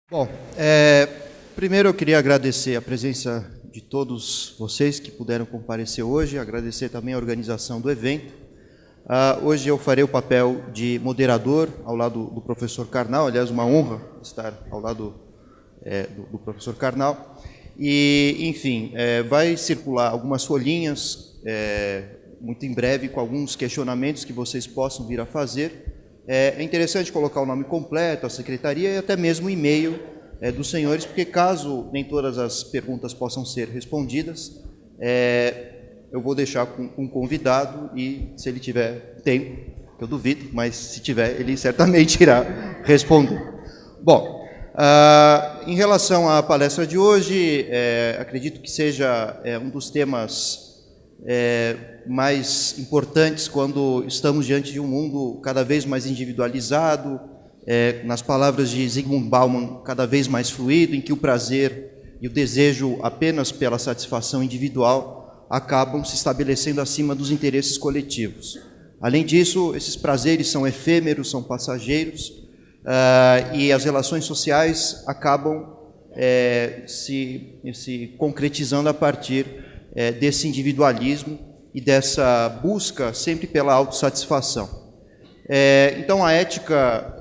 Bom, primeiro eu queria agradecer a presença de todos vocês que puderam comparecer hoje, agradecer também a organização do evento. Hoje eu farei o papel de moderador ao lado do professor Karnal, aliás, uma honra estar ao lado do professor Karnal. E, enfim, vai circular algumas folhinhas, muito em breve, com alguns questionamentos que vocês possam vir a fazer. É interessante colocar o nome completo, a secretaria e até mesmo o e-mail dos senhores, porque caso nem todas as perguntas possam ser respondidas, eu vou deixar com um convidado e, se ele tiver tempo, que eu duvido, mas se tiver, ele certamente irá responder. Bom, em relação à palestra de hoje, acredito que seja um dos temas mais importantes quando estamos diante de um mundo cada vez mais individualizado, nas palavras de Zygmunt Bauman, cada vez mais fluido, em que o prazer e o desejo apenas pela satisfação individual acabam se estabelecendo acima dos interesses coletivos. Além disso, esses prazeres são efêmeros, são passageiros, e as relações sociais acabam se concretizando a partir desse individualismo e dessa busca sempre pela autossatisfação. Então, a ética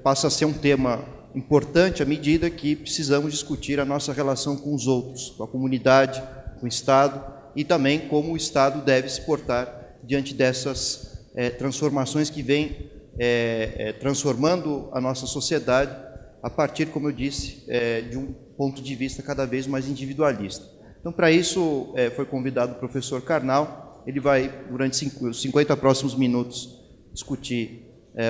passa a ser um tema importante à medida que precisamos discutir a nossa relação com os outros, com a comunidade, com o Estado, e também como o Estado deve se portar diante dessas transformações que vêm transformando a nossa sociedade a partir, como eu disse, de um ponto de vista cada vez mais individualista. Então, para isso, foi convidado o professor Karnal. Ele vai, durante os 50 próximos minutos, discutir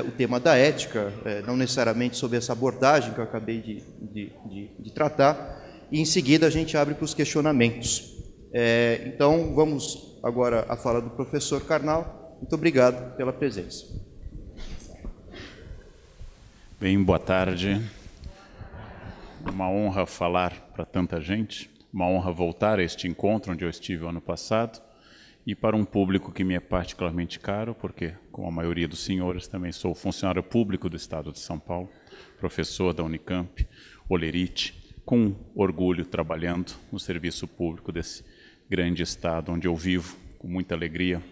o tema da ética, não necessariamente sobre essa abordagem que eu acabei de tratar, e em seguida a gente abre para os questionamentos. Então, vamos agora à fala do professor Karnal. Muito obrigado pela presença. Bem, boa tarde. Uma honra falar para tanta gente. Uma honra voltar a este encontro onde eu estive o ano passado e para um público que me é particularmente caro, porque, como a maioria dos senhores, também sou funcionário público do Estado de São Paulo, professor da Unicamp, Olerite, com orgulho trabalhando no serviço público desse grande Estado onde eu vivo, com muita alegria,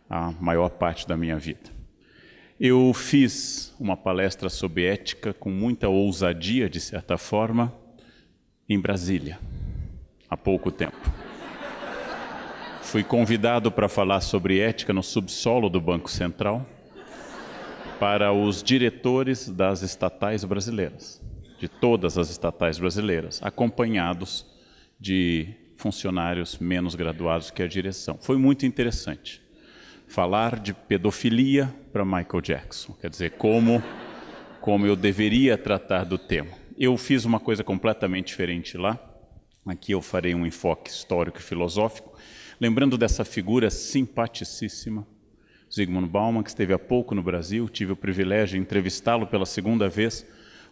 a maior parte da minha vida. Eu fiz uma palestra sobre ética com muita ousadia, de certa forma, em Brasília, há pouco tempo. Fui convidado para falar sobre ética no subsolo do Banco Central para os diretores das estatais brasileiras, de todas as estatais brasileiras, acompanhados de funcionários menos graduados que a direção. Foi muito interessante. Falar de pedofilia para Michael Jackson, quer dizer, como eu deveria tratar do tema. Eu fiz uma coisa completamente diferente lá. Aqui eu farei um enfoque histórico e filosófico, lembrando dessa figura simpaticíssima, Zygmunt Bauman, que esteve há pouco no Brasil. Tive o privilégio de entrevistá-lo pela segunda vez,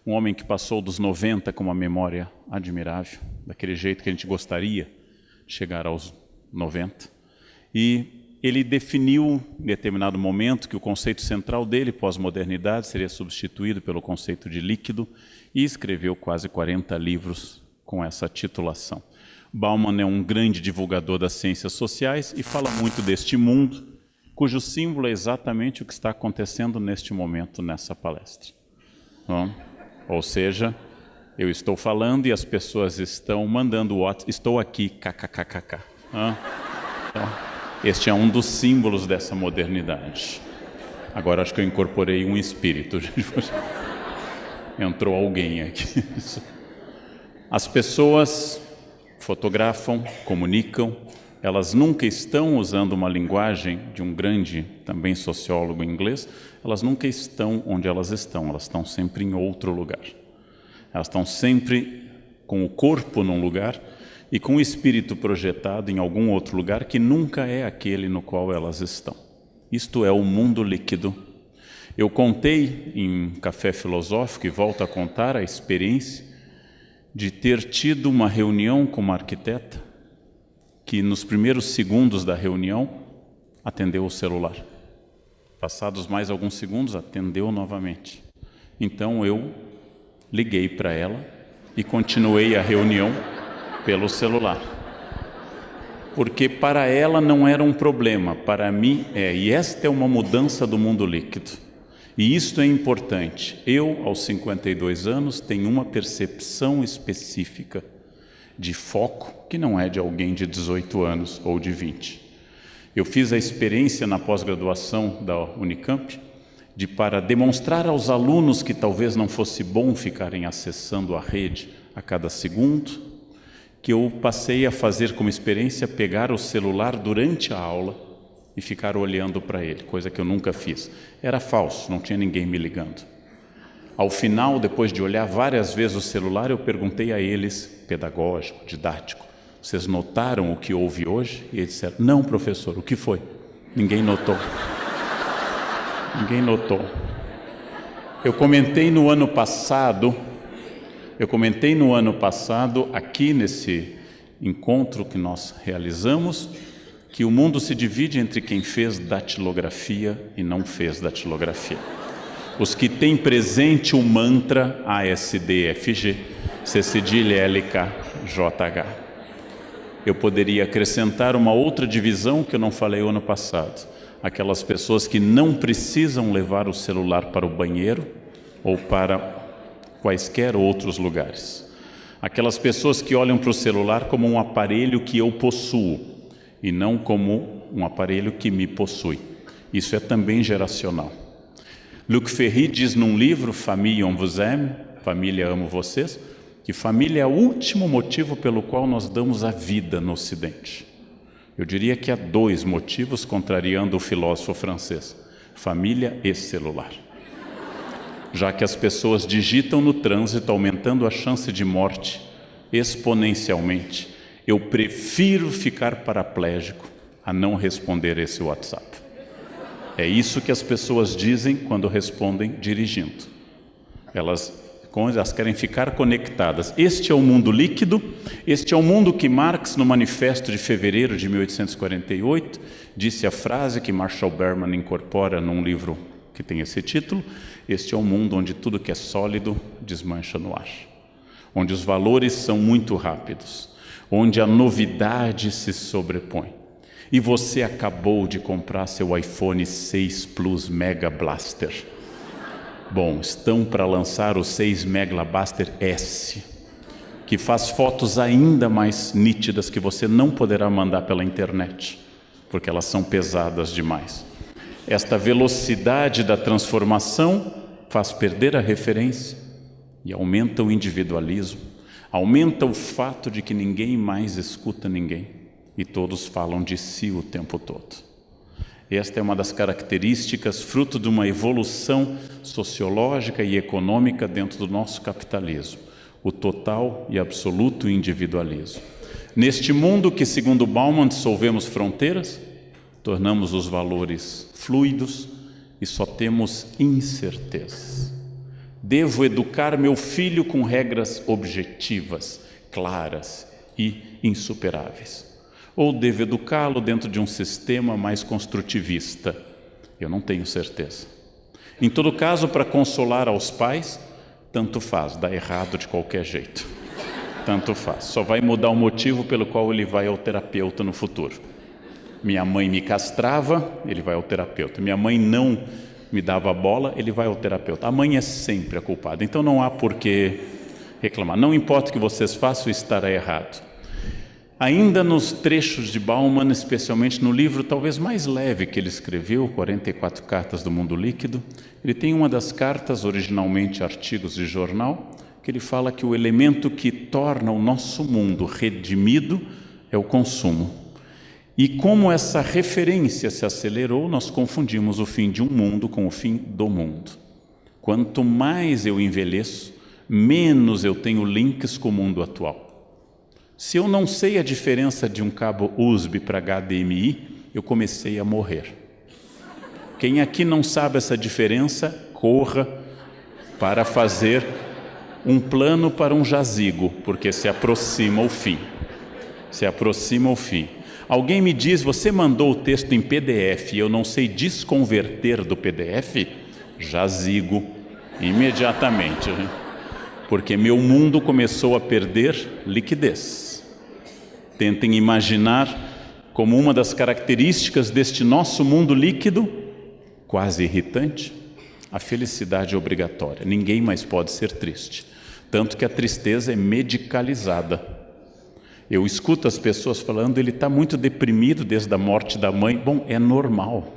um homem que passou dos 90 com uma memória admirável, daquele jeito que a gente gostaria de chegar aos 90. E ele definiu, em determinado momento, que o conceito central dele, pós-modernidade, seria substituído pelo conceito de líquido, e escreveu quase 40 livros com essa titulação. Bauman é um grande divulgador das ciências sociais e fala muito deste mundo, cujo símbolo é exatamente o que está acontecendo neste momento nessa palestra. Bom, ou seja, eu estou falando e as pessoas estão mandando estou aqui, kkkk. Então, este é um dos símbolos dessa modernidade. Agora acho que eu incorporei um espírito. Entrou alguém aqui. As pessoas fotografam, comunicam, elas nunca estão usando uma linguagem de um grande, também sociólogo inglês, elas nunca estão onde elas estão sempre em outro lugar. Elas estão sempre com o corpo num lugar e com o espírito projetado em algum outro lugar que nunca é aquele no qual elas estão. Isto é o mundo líquido. Eu contei em Café Filosófico, e volto a contar a experiência de ter tido uma reunião com uma arquiteta que nos primeiros segundos da reunião atendeu o celular. Passados mais alguns segundos, atendeu novamente. Então eu liguei para ela e continuei a reunião pelo celular. Porque para ela não era um problema, para mim é. E esta é uma mudança do mundo líquido. E isto é importante. Eu, aos 52 anos, tenho uma percepção específica de foco que não é de alguém de 18 anos ou de 20. Eu fiz a experiência na pós-graduação da Unicamp para demonstrar aos alunos que talvez não fosse bom ficarem acessando a rede a cada segundo, que eu passei a fazer como experiência pegar o celular durante a aula e ficar olhando para ele, coisa que eu nunca fiz. Era falso, não tinha ninguém me ligando. Ao final, depois de olhar várias vezes o celular, eu perguntei a eles, pedagógico, didático, vocês notaram o que houve hoje? E eles disseram, não, professor, o que foi? Ninguém notou. Ninguém notou. Eu comentei no ano passado, aqui nesse encontro que nós realizamos, que o mundo se divide entre quem fez datilografia e não fez datilografia. Os que têm presente o mantra ASDFG, CCDLLKJH. Eu poderia acrescentar uma outra divisão que eu não falei o ano passado. Aquelas pessoas que não precisam levar o celular para o banheiro ou para quaisquer outros lugares. Aquelas pessoas que olham para o celular como um aparelho que eu possuo e não como um aparelho que me possui. Isso é também geracional. Luc Ferry diz num livro, Famille on vous aime, Família amo vocês, que família é o último motivo pelo qual nós damos a vida no Ocidente. Eu diria que há 2 motivos, contrariando o filósofo francês: família e celular. Já que as pessoas digitam no trânsito, aumentando a chance de morte exponencialmente, eu prefiro ficar paraplégico a não responder esse WhatsApp. É isso que as pessoas dizem quando respondem dirigindo. Elas querem ficar conectadas. Este é o mundo líquido, este é o mundo que Marx, no Manifesto de fevereiro de 1848, disse a frase que Marshall Berman incorpora num livro que tem esse título: este é o mundo onde tudo que é sólido desmancha no ar, onde os valores são muito rápidos, onde a novidade se sobrepõe. E você acabou de comprar seu iPhone 6 Plus Mega Blaster. Bom, estão para lançar o 6 Mega Blaster S, que faz fotos ainda mais nítidas que você não poderá mandar pela internet, porque elas são pesadas demais. Esta velocidade da transformação faz perder a referência e aumenta o individualismo, aumenta o fato de que ninguém mais escuta ninguém e todos falam de si o tempo todo. Esta é uma das características fruto de uma evolução sociológica e econômica dentro do nosso capitalismo, o total e absoluto individualismo. Neste mundo que, segundo Bauman, dissolvemos fronteiras, tornamos os valores fluidos e só temos incertezas. Devo educar meu filho com regras objetivas, claras e insuperáveis. Ou devo educá-lo dentro de um sistema mais construtivista? Eu não tenho certeza. Em todo caso, para consolar aos pais, tanto faz, dá errado de qualquer jeito. Tanto faz, só vai mudar o motivo pelo qual ele vai ao terapeuta no futuro. Minha mãe me castrava, ele vai ao terapeuta. Minha mãe não me dava bola, ele vai ao terapeuta. A mãe é sempre a culpada, então não há por que reclamar. Não importa o que vocês façam, estará errado. Ainda nos trechos de Bauman, especialmente no livro talvez mais leve que ele escreveu, 44 Cartas do Mundo Líquido, ele tem uma das cartas, originalmente artigos de jornal, que ele fala que o elemento que torna o nosso mundo redimido é o consumo. E como essa referência se acelerou, nós confundimos o fim de um mundo com o fim do mundo. Quanto mais eu envelheço, menos eu tenho links com o mundo atual. Se eu não sei a diferença de um cabo USB para HDMI, eu comecei a morrer. Quem aqui não sabe essa diferença, corra para fazer um plano para um jazigo, porque se aproxima o fim. Se aproxima o fim. Alguém me diz, você mandou o texto em PDF e eu não sei desconverter do PDF? Jazigo, imediatamente. porque meu mundo começou a perder liquidez. Tentem imaginar como uma das características deste nosso mundo líquido, quase irritante, a felicidade obrigatória. Ninguém mais pode ser triste, tanto que a tristeza é medicalizada. Eu escuto as pessoas falando, ele está muito deprimido desde a morte da mãe. Bom, é normal,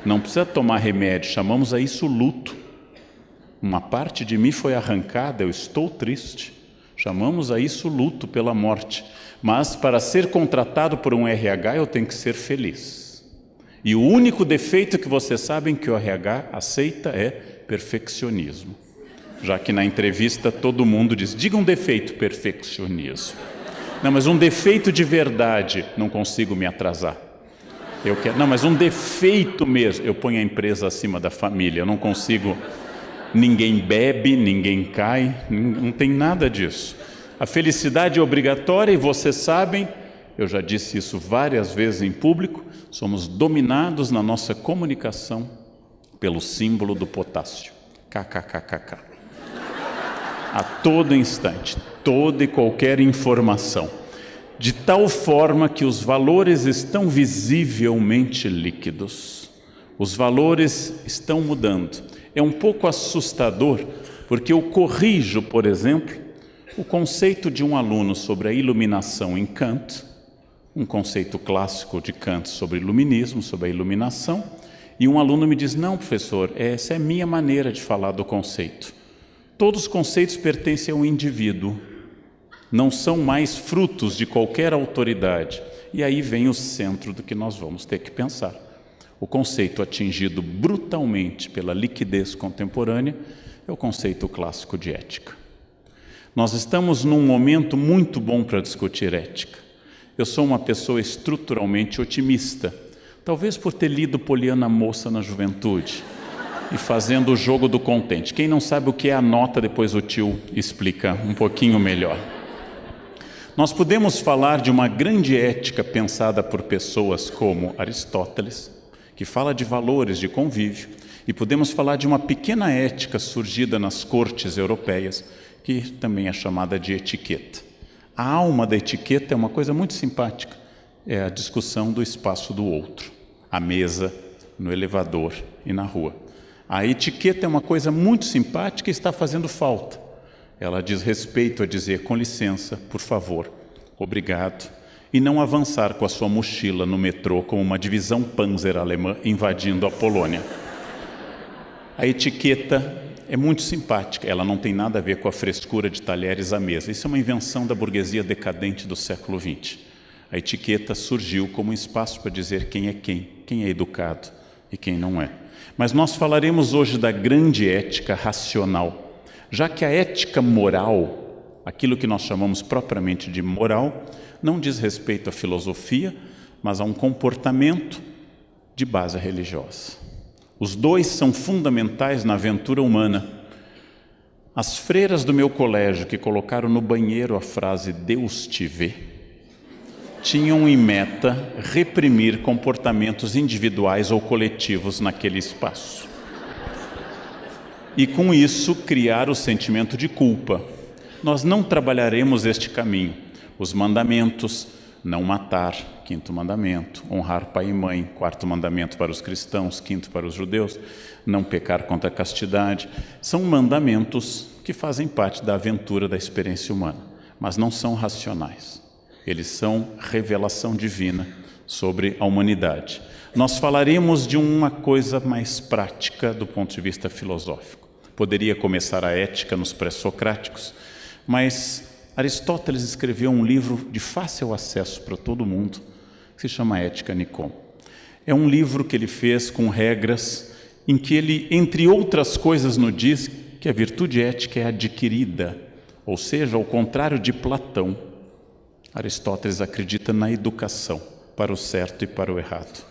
não precisa tomar remédio, chamamos a isso luto. Uma parte de mim foi arrancada, eu estou triste, chamamos a isso luto pela morte. Mas para ser contratado por um RH eu tenho que ser feliz. E o único defeito que vocês sabem que o RH aceita é perfeccionismo. Já que na entrevista todo mundo diz, diga um defeito, perfeccionismo. Não, mas um defeito de verdade, não consigo me atrasar. Eu quero, não, mas um defeito mesmo, eu ponho a empresa acima da família, eu não consigo, ninguém bebe, ninguém cai, não tem nada disso. A felicidade é obrigatória e vocês sabem, eu já disse isso várias vezes em público, somos dominados na nossa comunicação pelo símbolo do potássio, kkkk. A todo instante, toda e qualquer informação, de tal forma que os valores estão visivelmente líquidos. Os valores estão mudando. É um pouco assustador, porque eu corrijo, por exemplo, o conceito de um aluno sobre a iluminação em Kant, um conceito clássico de Kant sobre iluminismo, sobre a iluminação, e um aluno me diz, não, professor, essa é a minha maneira de falar do conceito. Todos os conceitos pertencem ao indivíduo, não são mais frutos de qualquer autoridade. E aí vem o centro do que nós vamos ter que pensar. O conceito atingido brutalmente pela liquidez contemporânea é o conceito clássico de ética. Nós estamos num momento muito bom para discutir ética. Eu sou uma pessoa estruturalmente otimista, talvez por ter lido Poliana Moça na juventude e fazendo o jogo do contente. Quem não sabe o que é a nota, depois o tio explica um pouquinho melhor. Nós podemos falar de uma grande ética pensada por pessoas como Aristóteles, que fala de valores de convívio, e podemos falar de uma pequena ética surgida nas cortes europeias, que também é chamada de etiqueta. A alma da etiqueta é uma coisa muito simpática, é a discussão do espaço do outro, a mesa, no elevador e na rua. A etiqueta é uma coisa muito simpática e está fazendo falta. Ela diz respeito a dizer com licença, por favor, obrigado, e não avançar com a sua mochila no metrô como uma divisão Panzer alemã invadindo a Polônia. A etiqueta é muito simpática, ela não tem nada a ver com a frescura de talheres à mesa. Isso é uma invenção da burguesia decadente do século XX. A etiqueta surgiu como um espaço para dizer quem é educado e quem não é. Mas nós falaremos hoje da grande ética racional, já que a ética moral, aquilo que nós chamamos propriamente de moral, não diz respeito à filosofia, mas a um comportamento de base religiosa. Os dois são fundamentais na aventura humana. As freiras do meu colégio que colocaram no banheiro a frase Deus te vê, tinham em meta reprimir comportamentos individuais ou coletivos naquele espaço. E com isso criar o sentimento de culpa. Nós não trabalharemos este caminho. Os mandamentos, não matar, 5º mandamento, honrar pai e mãe, 4º mandamento para os cristãos, 5º para os judeus, não pecar contra a castidade, são mandamentos que fazem parte da aventura da experiência humana, mas não são racionais. Eles são revelação divina sobre a humanidade. Nós falaremos de uma coisa mais prática do ponto de vista filosófico. Poderia começar a ética nos pré-socráticos, mas Aristóteles escreveu um livro de fácil acesso para todo mundo, que se chama Ética Nicôn. É um livro que ele fez com regras em que ele, entre outras coisas, nos diz que a virtude ética é adquirida, ou seja, ao contrário de Platão, Aristóteles acredita na educação para o certo e para o errado.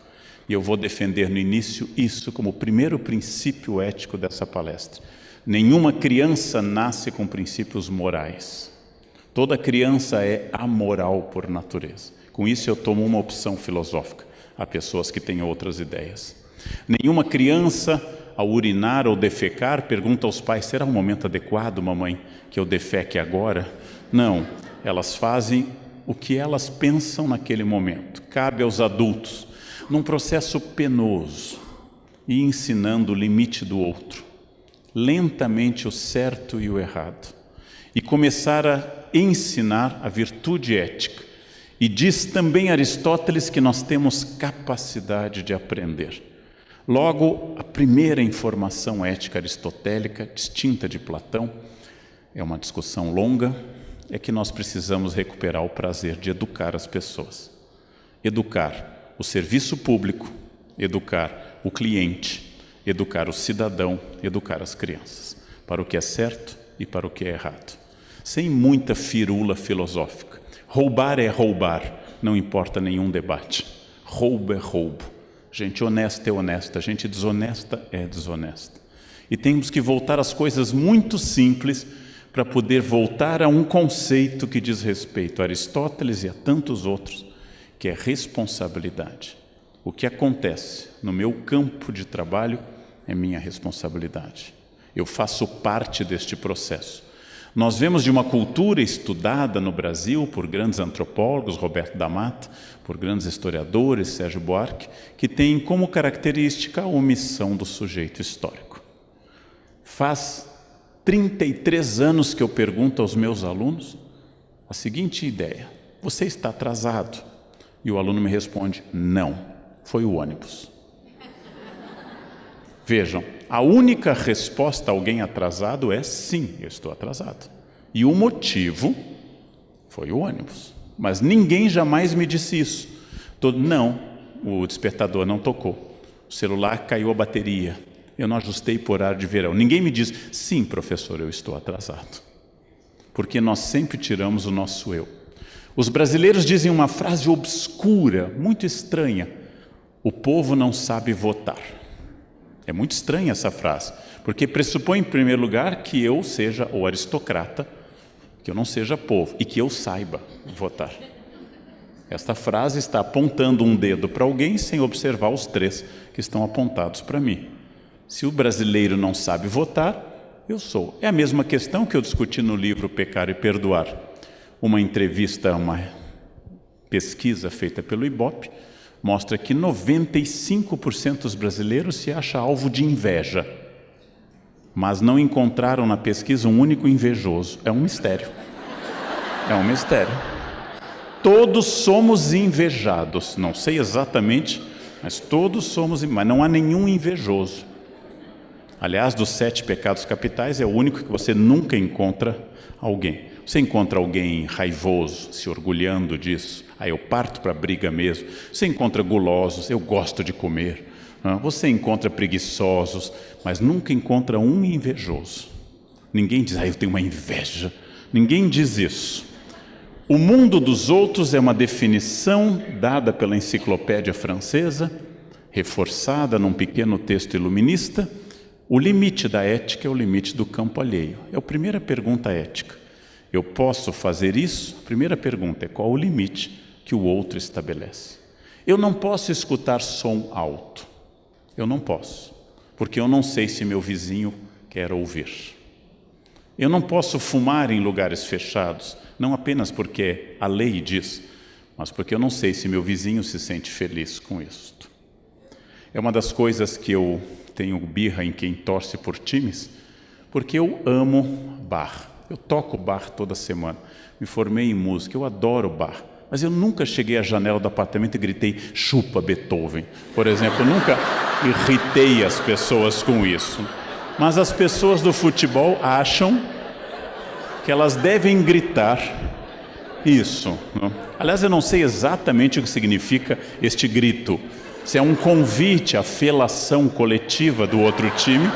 E eu vou defender no início isso como o primeiro princípio ético dessa palestra. Nenhuma criança nasce com princípios morais. Toda criança é amoral por natureza. Com isso eu tomo uma opção filosófica. Há pessoas que têm outras ideias. Nenhuma criança ao urinar ou defecar, pergunta aos pais: será o momento adequado, mamãe, que eu defeque agora? Não, elas fazem o que elas pensam naquele momento. Cabe aos adultos, num processo penoso, e ensinando o limite do outro, lentamente o certo e o errado, e começar a ensinar a virtude ética. E diz também Aristóteles que nós temos capacidade de aprender. Logo, a primeira informação ética aristotélica, distinta de Platão, é uma discussão longa, é que nós precisamos recuperar o prazer de educar as pessoas. Educar o serviço público, educar o cliente, educar o cidadão, educar as crianças, para o que é certo e para o que é errado. Sem muita firula filosófica. Roubar é roubar, não importa nenhum debate. Roubo é roubo. Gente honesta é honesta, gente desonesta é desonesta. E temos que voltar às coisas muito simples para poder voltar a um conceito que diz respeito a Aristóteles e a tantos outros, que é responsabilidade. O que acontece no meu campo de trabalho é minha responsabilidade. Eu faço parte deste processo. Nós vemos de uma cultura estudada no Brasil por grandes antropólogos, Roberto da Mata, por grandes historiadores, Sérgio Buarque, que tem como característica a omissão do sujeito histórico. Faz 33 anos que eu pergunto aos meus alunos a seguinte ideia: você está atrasado? E o aluno me responde: não, foi o ônibus. Vejam, a única resposta a alguém atrasado é sim, eu estou atrasado. E o motivo foi o ônibus. Mas ninguém jamais me disse isso. Não, o despertador não tocou. O celular caiu a bateria. Eu não ajustei por horário de verão. Ninguém me diz: sim, professor, eu estou atrasado. Porque nós sempre tiramos o nosso eu. Os brasileiros dizem uma frase obscura, muito estranha: o povo não sabe votar. É muito estranha essa frase, porque pressupõe, em primeiro lugar, que eu seja o aristocrata, que eu não seja povo, e que eu saiba votar. Esta frase está apontando um dedo para alguém sem observar os três que estão apontados para mim. Se o brasileiro não sabe votar, eu sou. É a mesma questão que eu discuti no livro Pecar e Perdoar. Uma entrevista, uma pesquisa feita pelo Ibope, mostra que 95% dos brasileiros se acham alvo de inveja, mas não encontraram na pesquisa um único invejoso. É um mistério. É um mistério. Todos somos invejados, não sei exatamente, mas todos somos, mas não há nenhum invejoso. Aliás, dos 7 pecados capitais, é o único que você nunca encontra alguém. Você encontra alguém raivoso, se orgulhando disso, aí eu parto para a briga mesmo. Você encontra gulosos, eu gosto de comer. Você encontra preguiçosos, mas nunca encontra um invejoso. Ninguém diz: eu tenho uma inveja. Ninguém diz isso. O mundo dos outros é uma definição dada pela enciclopédia francesa, reforçada num pequeno texto iluminista. O limite da ética é o limite do campo alheio. É a primeira pergunta ética. Eu posso fazer isso? A primeira pergunta é: qual o limite que o outro estabelece? Eu não posso escutar som alto. Eu não posso, porque eu não sei se meu vizinho quer ouvir. Eu não posso fumar em lugares fechados, não apenas porque a lei diz, mas porque eu não sei se meu vizinho se sente feliz com isso. É uma das coisas que eu tenho birra em quem torce por times, porque eu amo bar. Eu toco bar toda semana, me formei em música, eu adoro bar, mas eu nunca cheguei à janela do apartamento e gritei: chupa Beethoven, por exemplo. Eu nunca irritei as pessoas com isso. Mas as pessoas do futebol acham que elas devem gritar isso, não? Aliás, eu não sei exatamente o que significa este grito, se é um convite à felação coletiva do outro time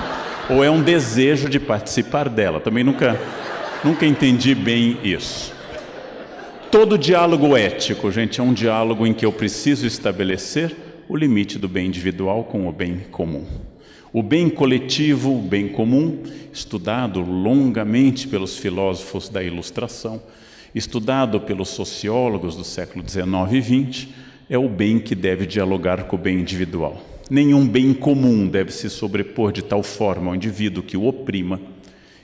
ou é um desejo de participar dela. Também nunca entendi bem isso. Todo diálogo ético, gente, é um diálogo em que eu preciso estabelecer o limite do bem individual com o bem comum. O bem coletivo, o bem comum, estudado longamente pelos filósofos da Ilustração, estudado pelos sociólogos do século XIX e XX, é o bem que deve dialogar com o bem individual. Nenhum bem comum deve se sobrepor de tal forma ao indivíduo que o oprima,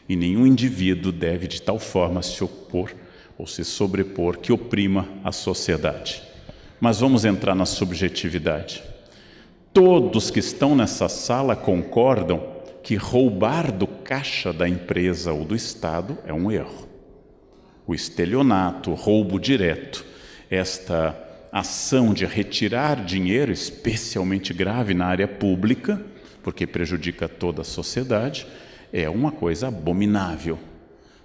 e nenhum indivíduo deve de tal forma se opor ou se sobrepor que oprima a sociedade. Mas vamos entrar na subjetividade. Todos que estão nessa sala concordam que roubar do caixa da empresa ou do Estado é um erro. O estelionato, o roubo direto, esta ação de retirar dinheiro, especialmente grave na área pública, porque prejudica toda a sociedade, é uma coisa abominável.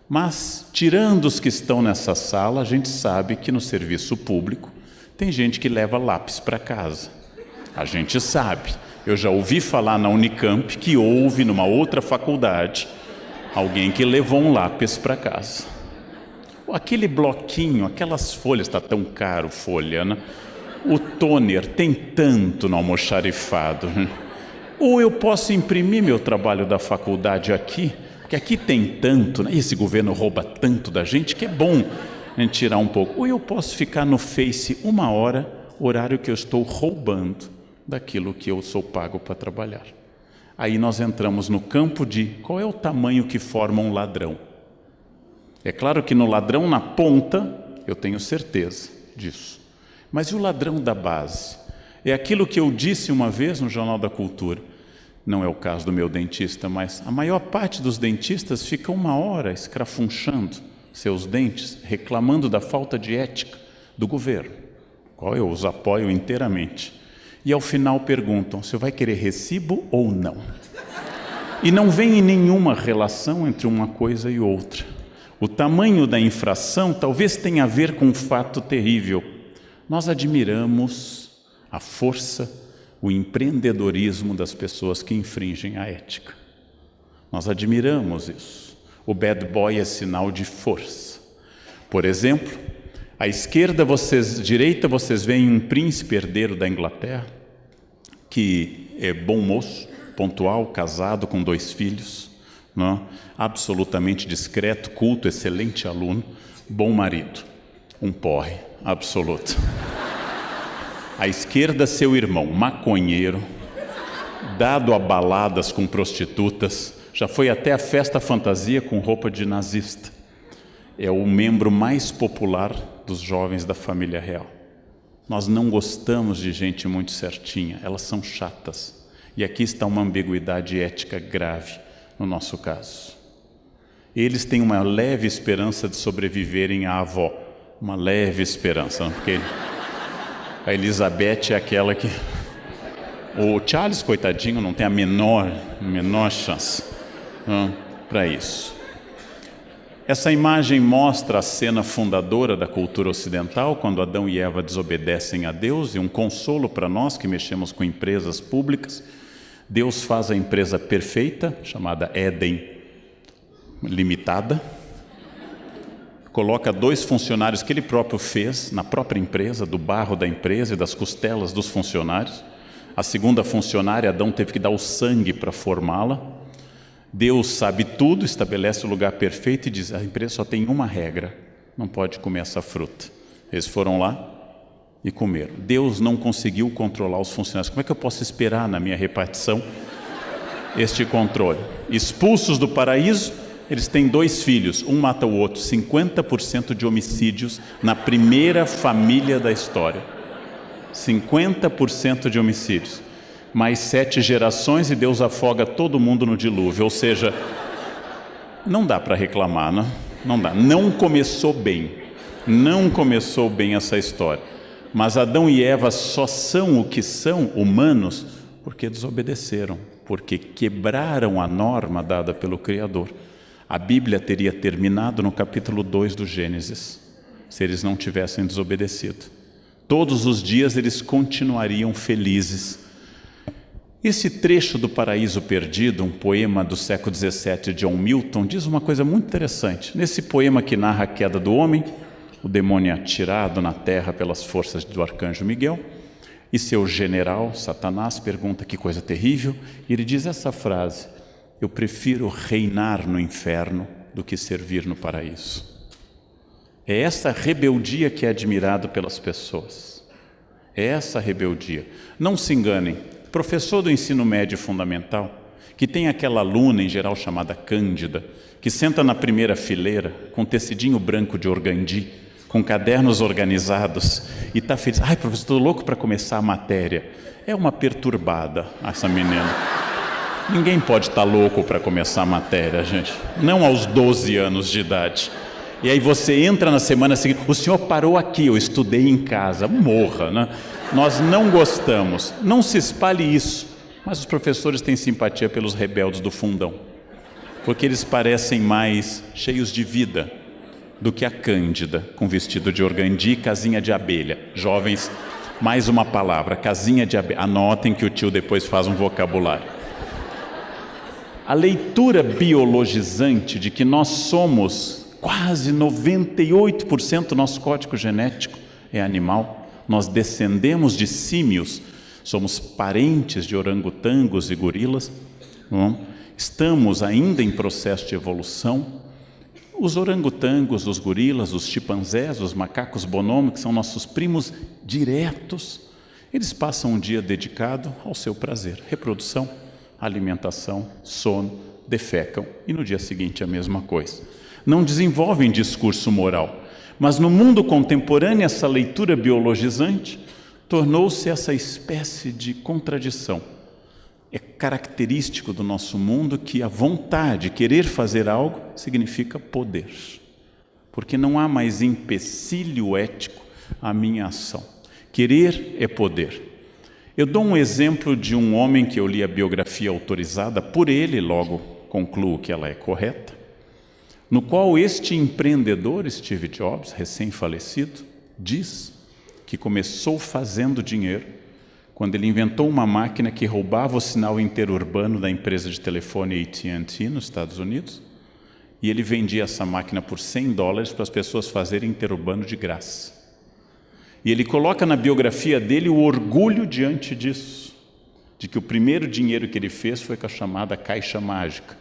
Mas, tirando os que estão nessa sala, a gente sabe que no serviço público tem gente que leva lápis para casa. A gente sabe. Eu já ouvi falar na Unicamp que houve numa outra faculdade alguém que levou um lápis para casa. Aquele bloquinho, aquelas folhas, está tão caro folha, né? O toner tem tanto no almoxarifado. Ou eu posso imprimir meu trabalho da faculdade aqui, porque aqui tem tanto, né? Esse governo rouba tanto da gente que é bom a gente tirar um pouco. Ou eu posso ficar no Face 1 hora, horário que eu estou roubando daquilo que eu sou pago para trabalhar. Aí nós entramos no campo de qual é o tamanho que forma um ladrão. É claro que no ladrão na ponta eu tenho certeza disso. Mas e o ladrão da base? É aquilo que eu disse uma vez no Jornal da Cultura. Não é o caso do meu dentista, mas a maior parte dos dentistas fica 1 hora escrafunchando seus dentes, reclamando da falta de ética do governo, qual eu os apoio inteiramente. E ao final perguntam, você vai querer recibo ou não? E não vem em nenhuma relação entre uma coisa e outra. O tamanho da infração talvez tenha a ver com um fato terrível. Nós admiramos a força, o empreendedorismo das pessoas que infringem a ética. Nós admiramos isso. O bad boy é sinal de força. Por exemplo, à direita vocês veem um príncipe herdeiro da Inglaterra, que é bom moço, pontual, casado com 2 filhos, não? Absolutamente discreto, culto, excelente aluno, bom marido, um porre absoluto. À esquerda, seu irmão, maconheiro, dado a baladas com prostitutas, já foi até a festa fantasia com roupa de nazista. É o membro mais popular dos jovens da família real. Nós não gostamos de gente muito certinha, elas são chatas. E aqui está uma ambiguidade ética grave no nosso caso. Eles têm uma leve esperança de sobreviverem à avó, uma leve esperança, não? Porque a Elizabeth é aquela que... O Charles, coitadinho, não tem a menor chance para isso. Essa imagem mostra a cena fundadora da cultura ocidental, quando Adão e Eva desobedecem a Deus, e um consolo para nós que mexemos com empresas públicas. Deus faz a empresa perfeita, chamada Éden Limitada, coloca 2 funcionários que ele próprio fez na própria empresa, do barro da empresa e das costelas dos funcionários. A segunda funcionária, Adão teve que dar o sangue para formá-la. Deus sabe tudo, estabelece o lugar perfeito e diz, a empresa só tem uma regra, não pode comer essa fruta. Eles foram lá e comeram. Deus não conseguiu controlar os funcionários. Como é que eu posso esperar na minha repartição este controle? Expulsos do paraíso, eles têm 2 filhos, um mata o outro, 50% de homicídios na primeira família da história. 50% de homicídios. Mais 7 gerações e Deus afoga todo mundo no dilúvio. Ou seja, não dá para reclamar, né? Não dá. Não começou bem. Não começou bem essa história. Mas Adão e Eva só são o que são, humanos, porque desobedeceram, porque quebraram a norma dada pelo Criador. A Bíblia teria terminado no capítulo 2 do Gênesis, se eles não tivessem desobedecido. Todos os dias eles continuariam felizes. Esse trecho do Paraíso Perdido, um poema do século XVII de John Milton, diz uma coisa muito interessante. Nesse poema que narra a queda do homem, o demônio é atirado na terra pelas forças do arcanjo Miguel, e seu general, Satanás, pergunta que coisa terrível, e ele diz essa frase, eu prefiro reinar no inferno do que servir no paraíso. É essa rebeldia que é admirada pelas pessoas. É essa rebeldia. Não se enganem, professor do ensino médio fundamental, que tem aquela aluna, em geral chamada Cândida, que senta na primeira fileira, com tecidinho branco de organdi, com cadernos organizados, e está feliz. Ai, professor, estou louco para começar a matéria. É uma perturbada, essa menina. Ninguém pode estar louco para começar a matéria, gente. Não aos 12 anos de idade. E aí você entra na semana seguinte, o senhor parou aqui, eu estudei em casa. Morra, né? Nós não gostamos. Não se espalhe isso. Mas os professores têm simpatia pelos rebeldes do fundão, porque eles parecem mais cheios de vida do que a Cândida, com vestido de organdi e casinha de abelha. Jovens, mais uma palavra, casinha de abelha. Anotem que o tio depois faz um vocabulário. A leitura biologizante de que nós somos quase 98% do nosso código genético é animal, nós descendemos de símios, somos parentes de orangotangos e gorilas, não? Estamos ainda em processo de evolução. Os orangotangos, os gorilas, os chimpanzés, os macacos bonomo, que são nossos primos diretos, eles passam um dia dedicado ao seu prazer, reprodução, alimentação, sono, defecam, e no dia seguinte a mesma coisa. Não desenvolvem discurso moral, mas no mundo contemporâneo essa leitura biologizante tornou-se essa espécie de contradição. É característico do nosso mundo que a vontade, querer fazer algo, significa poder. Porque não há mais empecilho ético à minha ação. Querer é poder. Eu dou um exemplo de um homem que eu li a biografia autorizada por ele, logo concluo que ela é correta, no qual este empreendedor, Steve Jobs, recém-falecido, diz que começou fazendo dinheiro quando ele inventou uma máquina que roubava o sinal interurbano da empresa de telefone AT&T nos Estados Unidos, e ele vendia essa máquina por $100 para as pessoas fazerem interurbano de graça. E ele coloca na biografia dele o orgulho diante disso, de que o primeiro dinheiro que ele fez foi com a chamada caixa mágica.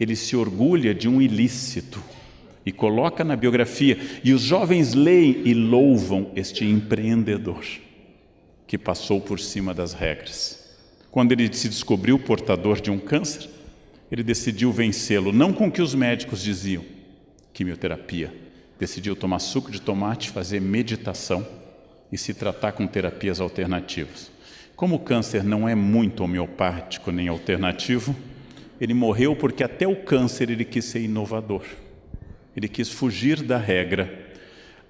Ele se orgulha de um ilícito e coloca na biografia, e os jovens leem e louvam este empreendedor que passou por cima das regras. Quando ele se descobriu portador de um câncer, ele decidiu vencê-lo, não com o que os médicos diziam, quimioterapia. Decidiu tomar suco de tomate, fazer meditação e se tratar com terapias alternativas. Como o câncer não é muito homeopático nem alternativo, ele morreu porque até o câncer ele quis ser inovador. Ele quis fugir da regra.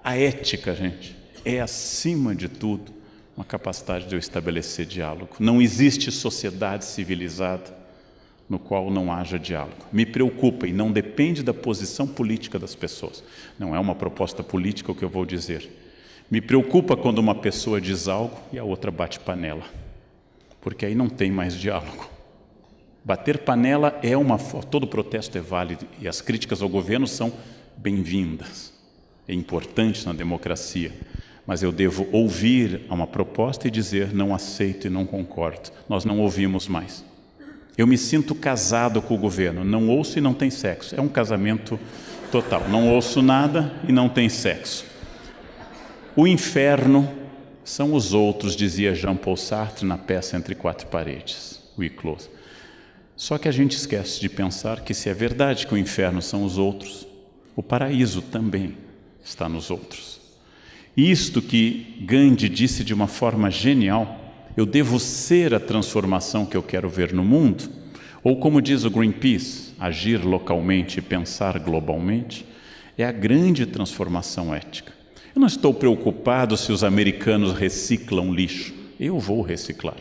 A ética, gente, é acima de tudo uma capacidade de eu estabelecer diálogo. Não existe sociedade civilizada no qual não haja diálogo. Me preocupa, e não depende da posição política das pessoas. Não é uma proposta política o que eu vou dizer. Me preocupa quando uma pessoa diz algo e a outra bate panela, porque aí não tem mais diálogo. Bater panela é uma forma, todo protesto é válido e as críticas ao governo são bem-vindas, é importante na democracia, mas eu devo ouvir uma proposta e dizer não aceito e não concordo. Nós não ouvimos mais. Eu me sinto casado com o governo, não ouço e não tem sexo. É um casamento total, não ouço nada e não tem sexo. O inferno são os outros, dizia Jean-Paul Sartre na peça Entre Quatro Paredes, We Close. Só que a gente esquece de pensar que se é verdade que o inferno são os outros, o paraíso também está nos outros. Isto que Gandhi disse de uma forma genial, eu devo ser a transformação que eu quero ver no mundo, ou como diz o Greenpeace, agir localmente e pensar globalmente, é a grande transformação ética. Eu não estou preocupado se os americanos reciclam lixo, eu vou reciclar.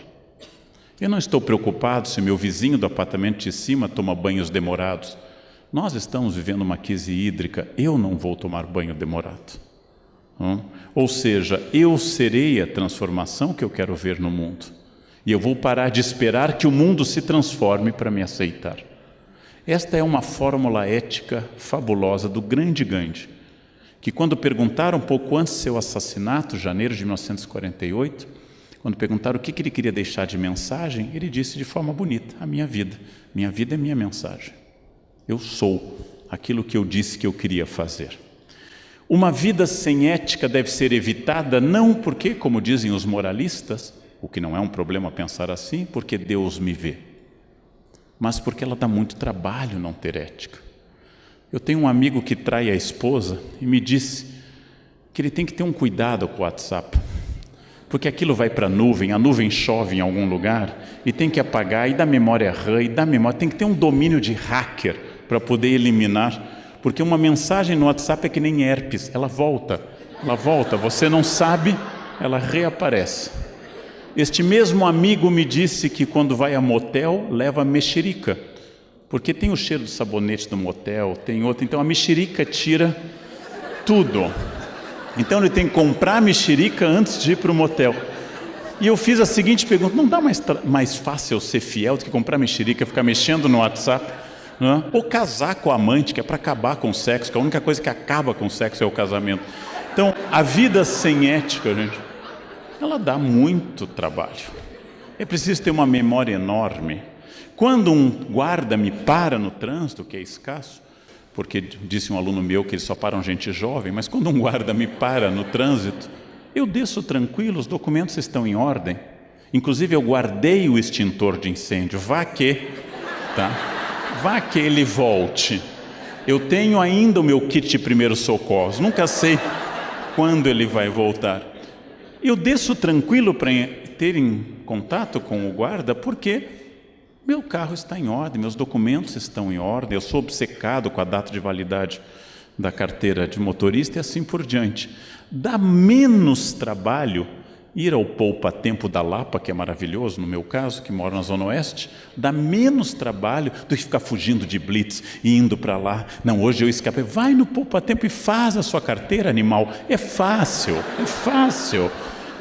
Eu não estou preocupado se meu vizinho do apartamento de cima toma banhos demorados. Nós estamos vivendo uma crise hídrica, eu não vou tomar banho demorado. Ou seja, eu serei a transformação que eu quero ver no mundo. E eu vou parar de esperar que o mundo se transforme para me aceitar. Esta é uma fórmula ética fabulosa do grande Gandhi, que quando perguntaram pouco antes do seu assassinato, janeiro de 1948, quando perguntaram o que ele queria deixar de mensagem, ele disse de forma bonita, a minha vida é minha mensagem. Eu sou aquilo que eu disse que eu queria fazer. Uma vida sem ética deve ser evitada não porque, como dizem os moralistas, o que não é um problema pensar assim, porque Deus me vê, mas porque ela dá muito trabalho não ter ética. Eu tenho um amigo que trai a esposa e me disse que ele tem que ter um cuidado com o WhatsApp, porque aquilo vai para a nuvem chove em algum lugar e tem que apagar, e dá memória RAM, e dá memória, tem que ter um domínio de hacker para poder eliminar, porque uma mensagem no WhatsApp é que nem herpes, ela volta, você não sabe, ela reaparece. Este mesmo amigo me disse que quando vai a motel, leva mexerica, porque tem o cheiro do sabonete do motel, tem outro, então a mexerica tira tudo. Então ele tem que comprar a mexerica antes de ir para o motel. E eu fiz a seguinte pergunta: não dá mais fácil ser fiel do que comprar mexerica, ficar mexendo no WhatsApp? Não é? Ou casar com a amante, que é para acabar com o sexo, que a única coisa que acaba com o sexo é o casamento. Então, a vida sem ética, gente, ela dá muito trabalho. É preciso ter uma memória enorme. Quando um guarda me para no trânsito, que é escasso, porque disse um aluno meu que eles só param gente jovem, mas quando um guarda me para no trânsito, eu desço tranquilo, os documentos estão em ordem. Inclusive eu guardei o extintor de incêndio, vá que ele volte. Eu tenho ainda o meu kit de primeiros socorros, nunca sei quando ele vai voltar. Eu desço tranquilo para ter em contato com o guarda, porque meu carro está em ordem, meus documentos estão em ordem, eu sou obcecado com a data de validade da carteira de motorista e assim por diante. Dá menos trabalho ir ao poupa-tempo da Lapa, que é maravilhoso, no meu caso, que moro na Zona Oeste, dá menos trabalho do que ficar fugindo de blitz e indo para lá. Não, hoje eu escapei. Vai no poupa-tempo e faz a sua carteira, animal. É fácil.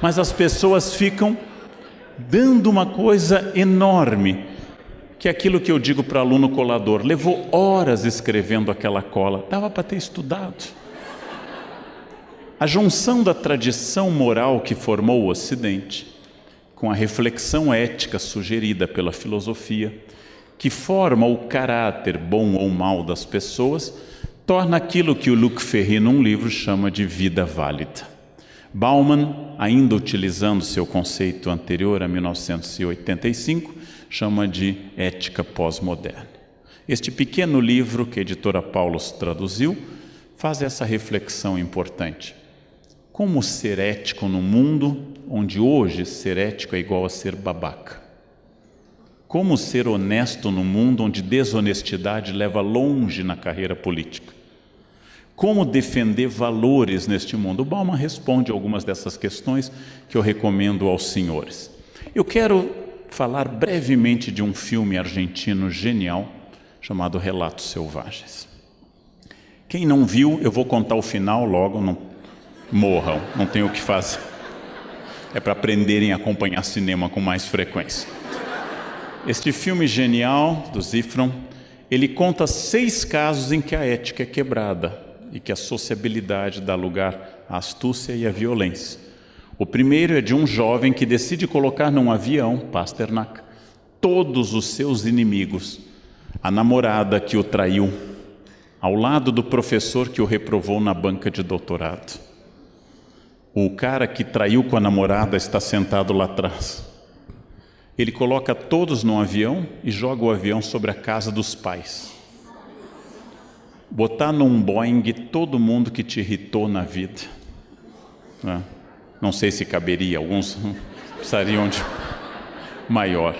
Mas as pessoas ficam dando uma coisa enorme, que é aquilo que eu digo para aluno colador: levou horas escrevendo aquela cola, dava para ter estudado. A junção da tradição moral que formou o Ocidente com a reflexão ética sugerida pela filosofia, que forma o caráter bom ou mal das pessoas, torna aquilo que o Luc Ferry, num livro, chama de vida válida. Bauman, ainda utilizando seu conceito anterior a 1985, chama de ética pós-moderna. Este pequeno livro que a editora Paulus traduziu faz essa reflexão importante. Como ser ético no mundo onde hoje ser ético é igual a ser babaca? Como ser honesto no mundo onde desonestidade leva longe na carreira política? Como defender valores neste mundo? O Bauman responde algumas dessas questões que eu recomendo aos senhores. Eu quero falar brevemente de um filme argentino genial chamado Relatos Selvagens. Quem não viu, eu vou contar o final logo, não morram, não tem o que fazer. É para aprenderem a acompanhar cinema com mais frequência. Este filme genial do Zifron, ele conta 6 casos em que a ética é quebrada e que a sociabilidade dá lugar à astúcia e à violência. O primeiro é de um jovem que decide colocar num avião, Pasternak, todos os seus inimigos, a namorada que o traiu, ao lado do professor que o reprovou na banca de doutorado. O cara que traiu com a namorada está sentado lá atrás. Ele coloca todos num avião e joga o avião sobre a casa dos pais. Botar num Boeing todo mundo que te irritou na vida. Não sei se caberia, alguns precisariam de maior.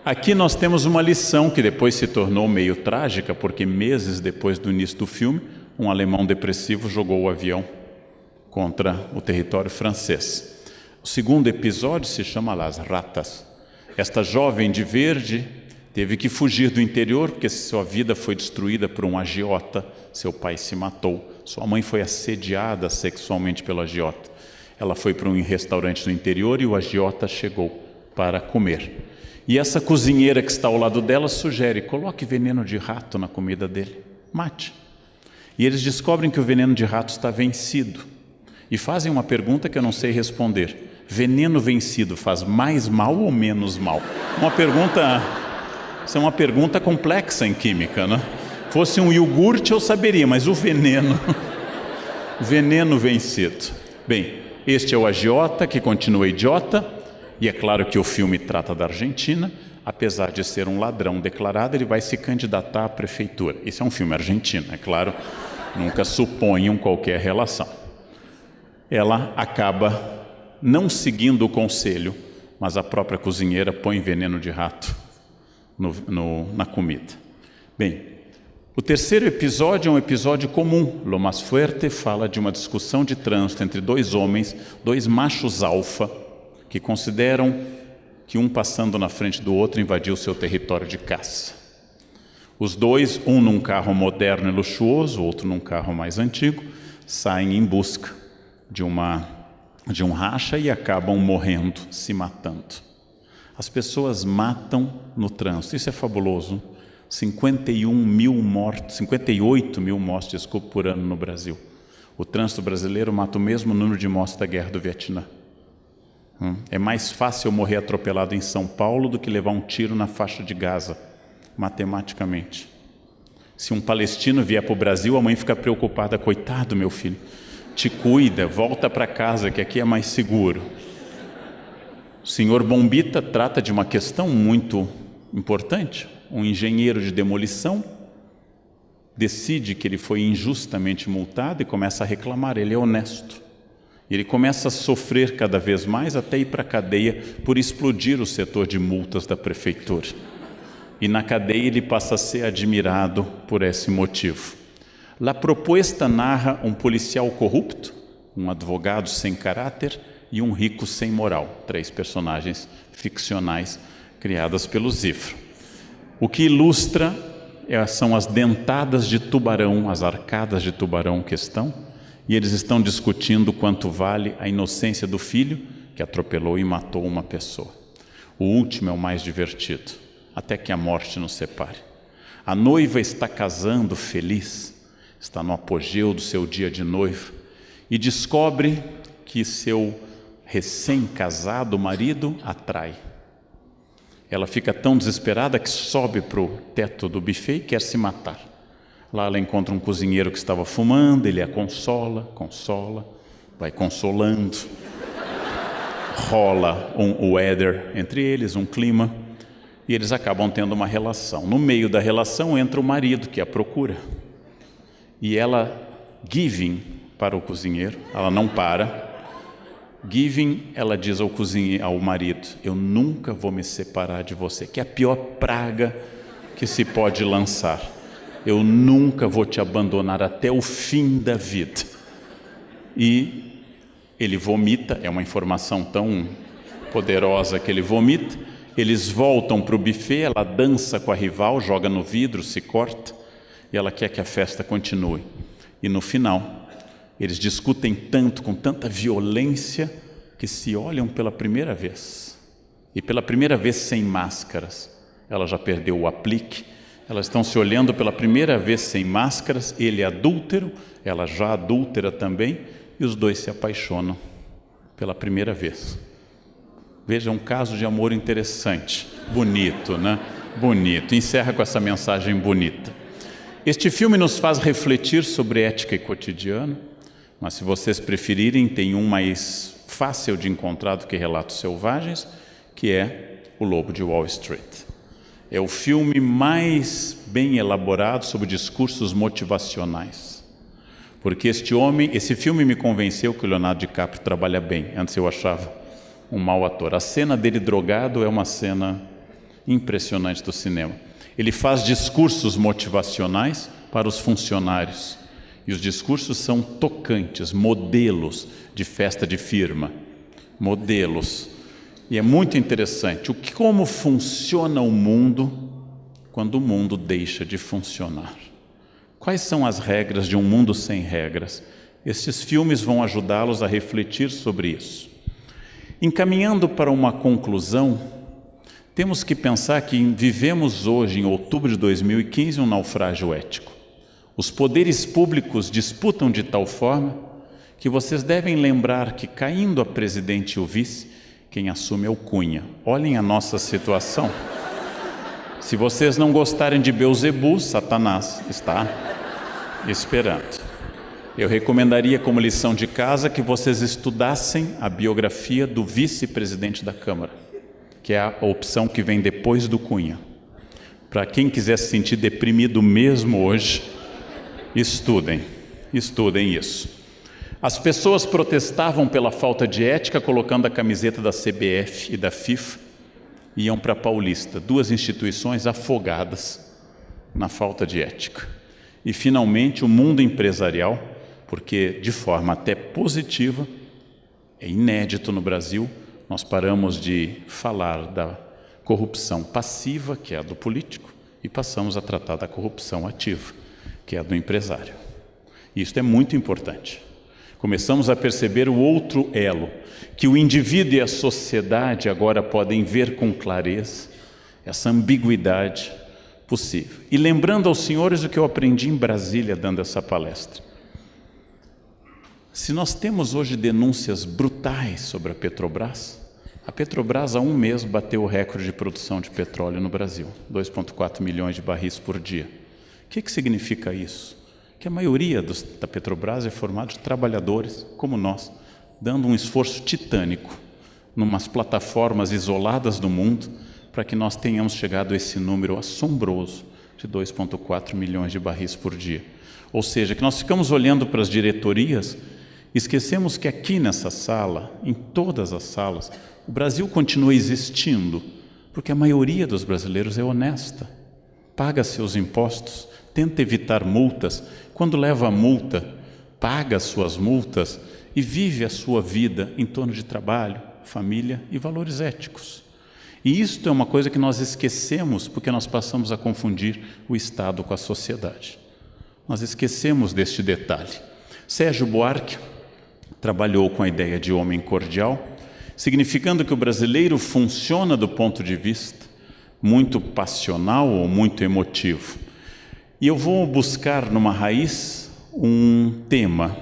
Aqui nós temos uma lição que depois se tornou meio trágica, porque meses depois do início do filme, um alemão depressivo jogou o avião contra o território francês. O segundo episódio se chama Las Ratas. Esta jovem de verde teve que fugir do interior porque sua vida foi destruída por um agiota, seu pai se matou, sua mãe foi assediada sexualmente pelo agiota. Ela foi para um restaurante no interior e o agiota chegou para comer. E essa cozinheira que está ao lado dela sugere: coloque veneno de rato na comida dele, mate. E eles descobrem que o veneno de rato está vencido. E fazem uma pergunta que eu não sei responder: veneno vencido faz mais mal ou menos mal? Isso é uma pergunta complexa em química, né? Fosse um iogurte eu saberia, mas o veneno vencido. Bem, este é o agiota que continua idiota, E é claro que o filme trata da Argentina, apesar de ser um ladrão declarado, ele vai se candidatar à prefeitura. Esse é um filme argentino, é claro, nunca suponham qualquer relação. Ela acaba não seguindo o conselho, mas a própria cozinheira põe veneno de rato na comida. Bem, o terceiro episódio é um episódio comum. Lo Más Fuerte fala de uma discussão de trânsito entre dois homens, dois machos alfa, que consideram que um passando na frente do outro invadiu seu território de caça. Os dois, um num carro moderno e luxuoso, outro num carro mais antigo, saem em busca de um racha e acabam morrendo, se matando. As pessoas matam no trânsito, isso é fabuloso. 58 mil mortes por ano no Brasil. O trânsito brasileiro mata o mesmo número de mortes da Guerra do Vietnã. É mais fácil morrer atropelado em São Paulo do que levar um tiro na faixa de Gaza, matematicamente. Se um palestino vier para o Brasil, a mãe fica preocupada, coitado meu filho, te cuida, volta para casa que aqui é mais seguro. O senhor Bombita trata de uma questão muito importante. Um engenheiro de demolição decide que ele foi injustamente multado e começa a reclamar, ele é honesto. Ele começa a sofrer cada vez mais até ir para a cadeia por explodir o setor de multas da prefeitura. E na cadeia ele passa a ser admirado por esse motivo. La Propuesta narra um policial corrupto, um advogado sem caráter e um rico sem moral. 3 personagens ficcionais criadas pelo Zifro. O que ilustra são as dentadas de tubarão, as arcadas de tubarão que estão, e eles estão discutindo quanto vale a inocência do filho que atropelou e matou uma pessoa. O último é o mais divertido, até que a morte nos separe. A noiva está casando feliz, está no apogeu do seu dia de noiva e descobre que seu recém-casado marido a trai. Ela fica tão desesperada que sobe para o teto do buffet e quer se matar. Lá ela encontra um cozinheiro que estava fumando, ele a consola, vai consolando. Rola um weather entre eles, um clima, e eles acabam tendo uma relação. No meio da relação entra o marido, que a procura. E ela, giving para o cozinheiro, ela não para. Giving, ela diz ao marido, eu nunca vou me separar de você, que é a pior praga que se pode lançar. Eu nunca vou te abandonar até o fim da vida. E ele vomita, é uma informação tão poderosa que ele vomita. Eles voltam para o buffet, ela dança com a rival, joga no vidro, se corta, e ela quer que a festa continue. E no final, eles discutem tanto, com tanta violência, que se olham pela primeira vez. E pela primeira vez sem máscaras. Ela já perdeu o aplique, elas estão se olhando pela primeira vez sem máscaras, ele é adúltero, ela já adúltera também, e os dois se apaixonam pela primeira vez. Veja, um caso de amor interessante, bonito, né? Bonito, encerra com essa mensagem bonita. Este filme nos faz refletir sobre ética e cotidiano, mas se vocês preferirem, tem um mais fácil de encontrar do que Relatos Selvagens, que é O Lobo de Wall Street. É o filme mais bem elaborado sobre discursos motivacionais. Porque esse filme me convenceu que o Leonardo DiCaprio trabalha bem. Antes eu achava um mau ator. A cena dele drogado é uma cena impressionante do cinema. Ele faz discursos motivacionais para os funcionários. E os discursos são tocantes, modelos de festa de firma. Modelos. E é muito interessante como funciona o mundo quando o mundo deixa de funcionar. Quais são as regras de um mundo sem regras? Estes filmes vão ajudá-los a refletir sobre isso. Encaminhando para uma conclusão, temos que pensar que vivemos hoje, em outubro de 2015, um naufrágio ético. Os poderes públicos disputam de tal forma que vocês devem lembrar que, caindo a presidente e o vice, quem assume é o Cunha. Olhem a nossa situação. Se vocês não gostarem de Beelzebub, Satanás está esperando. eu recomendaria como lição de casa que vocês estudassem a biografia do vice-presidente da Câmara, que é a opção que vem depois do Cunha. Para quem quiser se sentir deprimido mesmo hoje, estudem isso. As pessoas protestavam pela falta de ética, colocando a camiseta da CBF e da FIFA, e iam para a Paulista, duas instituições afogadas na falta de ética. E finalmente o mundo empresarial, porque de forma até positiva, é inédito no Brasil, nós paramos de falar da corrupção passiva, que é a do político, e passamos a tratar da corrupção ativa, que é a do empresário. E isso é muito importante. Começamos a perceber o outro elo, que o indivíduo e a sociedade agora podem ver com clareza essa ambiguidade possível. E lembrando aos senhores o que eu aprendi em Brasília dando essa palestra. Se nós temos hoje denúncias brutais sobre a Petrobras há um mês bateu o recorde de produção de petróleo no Brasil, 2,4 milhões de barris por dia. O que significa isso? Que a maioria da Petrobras é formada de trabalhadores como nós, dando um esforço titânico numas plataformas isoladas do mundo para que nós tenhamos chegado a esse número assombroso de 2,4 milhões de barris por dia. Ou seja, que nós ficamos olhando para as diretorias, esquecemos que aqui nessa sala, em todas as salas, o Brasil continua existindo, porque a maioria dos brasileiros é honesta, paga seus impostos, tenta evitar multas, quando leva a multa, paga suas multas e vive a sua vida em torno de trabalho, família e valores éticos. E isto é uma coisa que nós esquecemos porque nós passamos a confundir o Estado com a sociedade. Nós esquecemos deste detalhe. Sérgio Buarque trabalhou com a ideia de homem cordial, significando que o brasileiro funciona do ponto de vista muito passional ou muito emotivo. E eu vou buscar numa raiz um tema.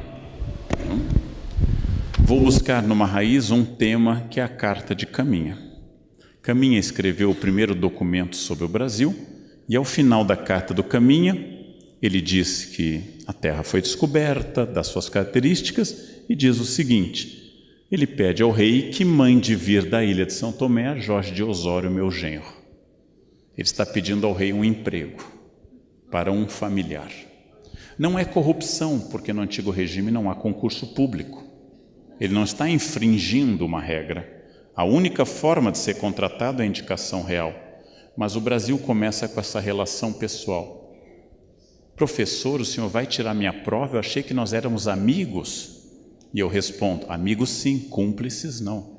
Vou buscar numa raiz um tema que é a Carta de Caminha. Caminha escreveu o primeiro documento sobre o Brasil e ao final da Carta do Caminha ele diz que a terra foi descoberta, das suas características, e diz o seguinte: ele pede ao rei que mande vir da ilha de São Tomé a Jorge de Osório, meu genro. Ele está pedindo ao rei um emprego para um familiar. Não é corrupção, porque no antigo regime não há concurso público. Ele não está infringindo uma regra. A única forma de ser contratado é a indicação real. Mas o Brasil começa com essa relação pessoal. Professor, o senhor vai tirar minha prova? Eu achei que nós éramos amigos. E eu respondo, amigos sim, cúmplices não.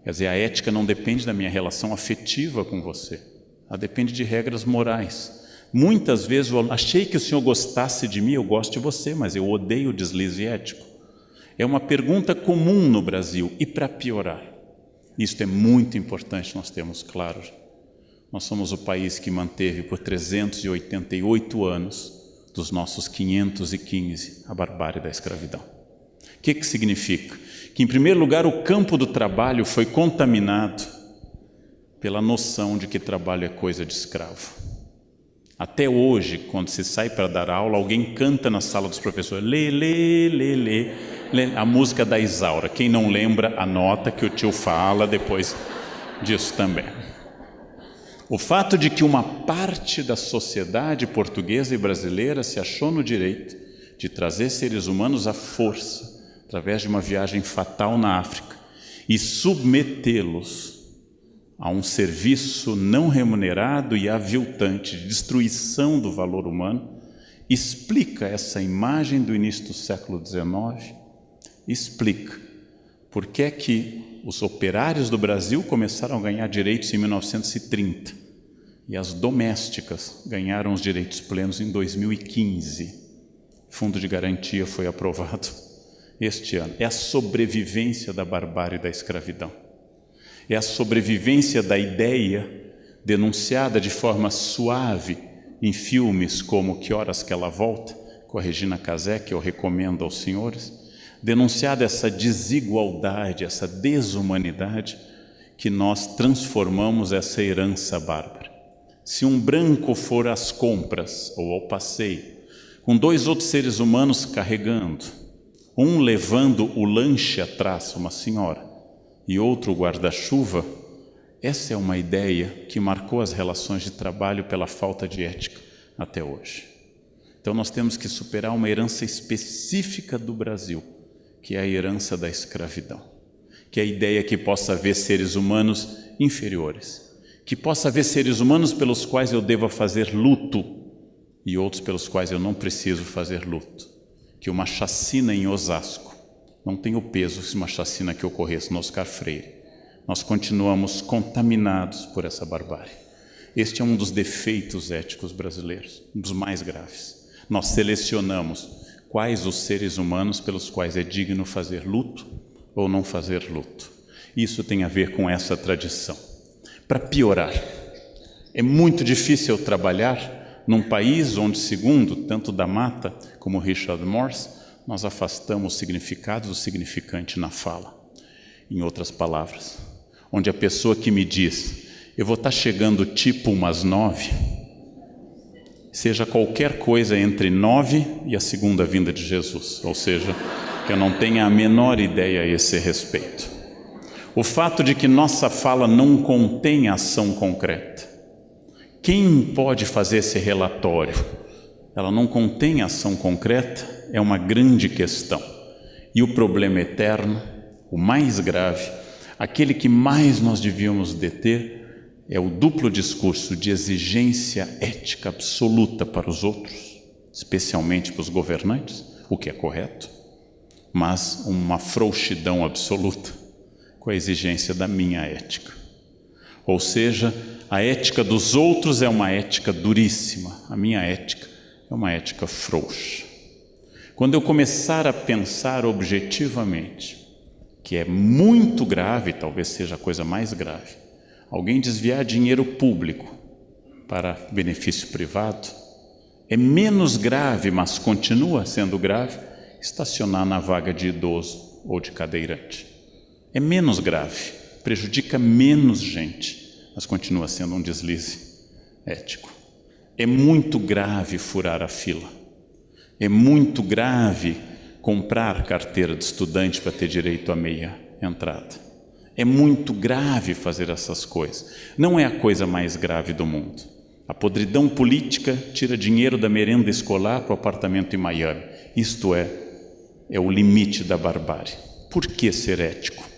Quer dizer, a ética não depende da minha relação afetiva com você. Ela depende de regras morais. Muitas vezes eu achei que o senhor gostasse de mim, eu gosto de você, mas eu odeio o deslize ético. É uma pergunta comum no Brasil. E para piorar, isto é muito importante nós termos claro. Nós somos o país que manteve por 388 anos, dos nossos 515, a barbárie da escravidão. O que significa? Que, em primeiro lugar, o campo do trabalho foi contaminado pela noção de que trabalho é coisa de escravo. Até hoje, quando se sai para dar aula, alguém canta na sala dos professores, lê, a música da Isaura. Quem não lembra, anota que o tio fala depois disso também. O fato de que uma parte da sociedade portuguesa e brasileira se achou no direito de trazer seres humanos à força, através de uma viagem fatal na África, e submetê-los a um serviço não remunerado e aviltante de destruição do valor humano, explica essa imagem do início do século XIX, explica por que é que os operários do Brasil começaram a ganhar direitos em 1930 e as domésticas ganharam os direitos plenos em 2015. Fundo de garantia foi aprovado este ano. É a sobrevivência da barbárie da escravidão. É a sobrevivência da ideia denunciada de forma suave em filmes como Que Horas Que Ela Volta, com a Regina Casé, que eu recomendo aos senhores, denunciada essa desigualdade, essa desumanidade, que nós transformamos essa herança bárbara. Se um branco for às compras ou ao passeio com 2 outros seres humanos carregando, um levando o lanche atrás, uma senhora, e outro o guarda-chuva. Essa é uma ideia que marcou as relações de trabalho pela falta de ética até hoje. Então nós temos que superar uma herança específica do Brasil, que é a herança da escravidão, que é a ideia que possa haver seres humanos inferiores, que possa haver seres humanos pelos quais eu deva fazer luto e outros pelos quais eu não preciso fazer luto, que uma chacina em Osasco não tem o peso se uma chacina que ocorresse no Oscar Freire. Nós continuamos contaminados por essa barbárie. Este é um dos defeitos éticos brasileiros, um dos mais graves. Nós selecionamos quais os seres humanos pelos quais é digno fazer luto ou não fazer luto. Isso tem a ver com essa tradição. Para piorar, é muito difícil trabalhar num país onde, segundo tanto da Mata como Richard Morse, nós afastamos o significado do significante na fala. Em outras palavras, onde a pessoa que me diz, eu vou estar chegando tipo umas 9, seja qualquer coisa entre 9 e a segunda vinda de Jesus, ou seja, que eu não tenha a menor ideia a esse respeito. O fato de que nossa fala não contém ação concreta. Quem pode fazer esse relatório? Ela não contém ação concreta, é uma grande questão. E o problema eterno, o mais grave, aquele que mais nós devíamos deter, é o duplo discurso de exigência ética absoluta para os outros, especialmente para os governantes, o que é correto, mas uma frouxidão absoluta com a exigência da minha ética. Ou seja, a ética dos outros é uma ética duríssima, a minha ética é uma ética frouxa. Quando eu começar a pensar objetivamente, que é muito grave, talvez seja a coisa mais grave, alguém desviar dinheiro público para benefício privado, é menos grave, mas continua sendo grave, estacionar na vaga de idoso ou de cadeirante. É menos grave, prejudica menos gente, mas continua sendo um deslize ético. É muito grave furar a fila. É muito grave comprar carteira de estudante para ter direito à meia entrada. É muito grave fazer essas coisas. Não é a coisa mais grave do mundo. A podridão política tira dinheiro da merenda escolar para o apartamento em Miami. Isto é o limite da barbárie. Por que ser ético?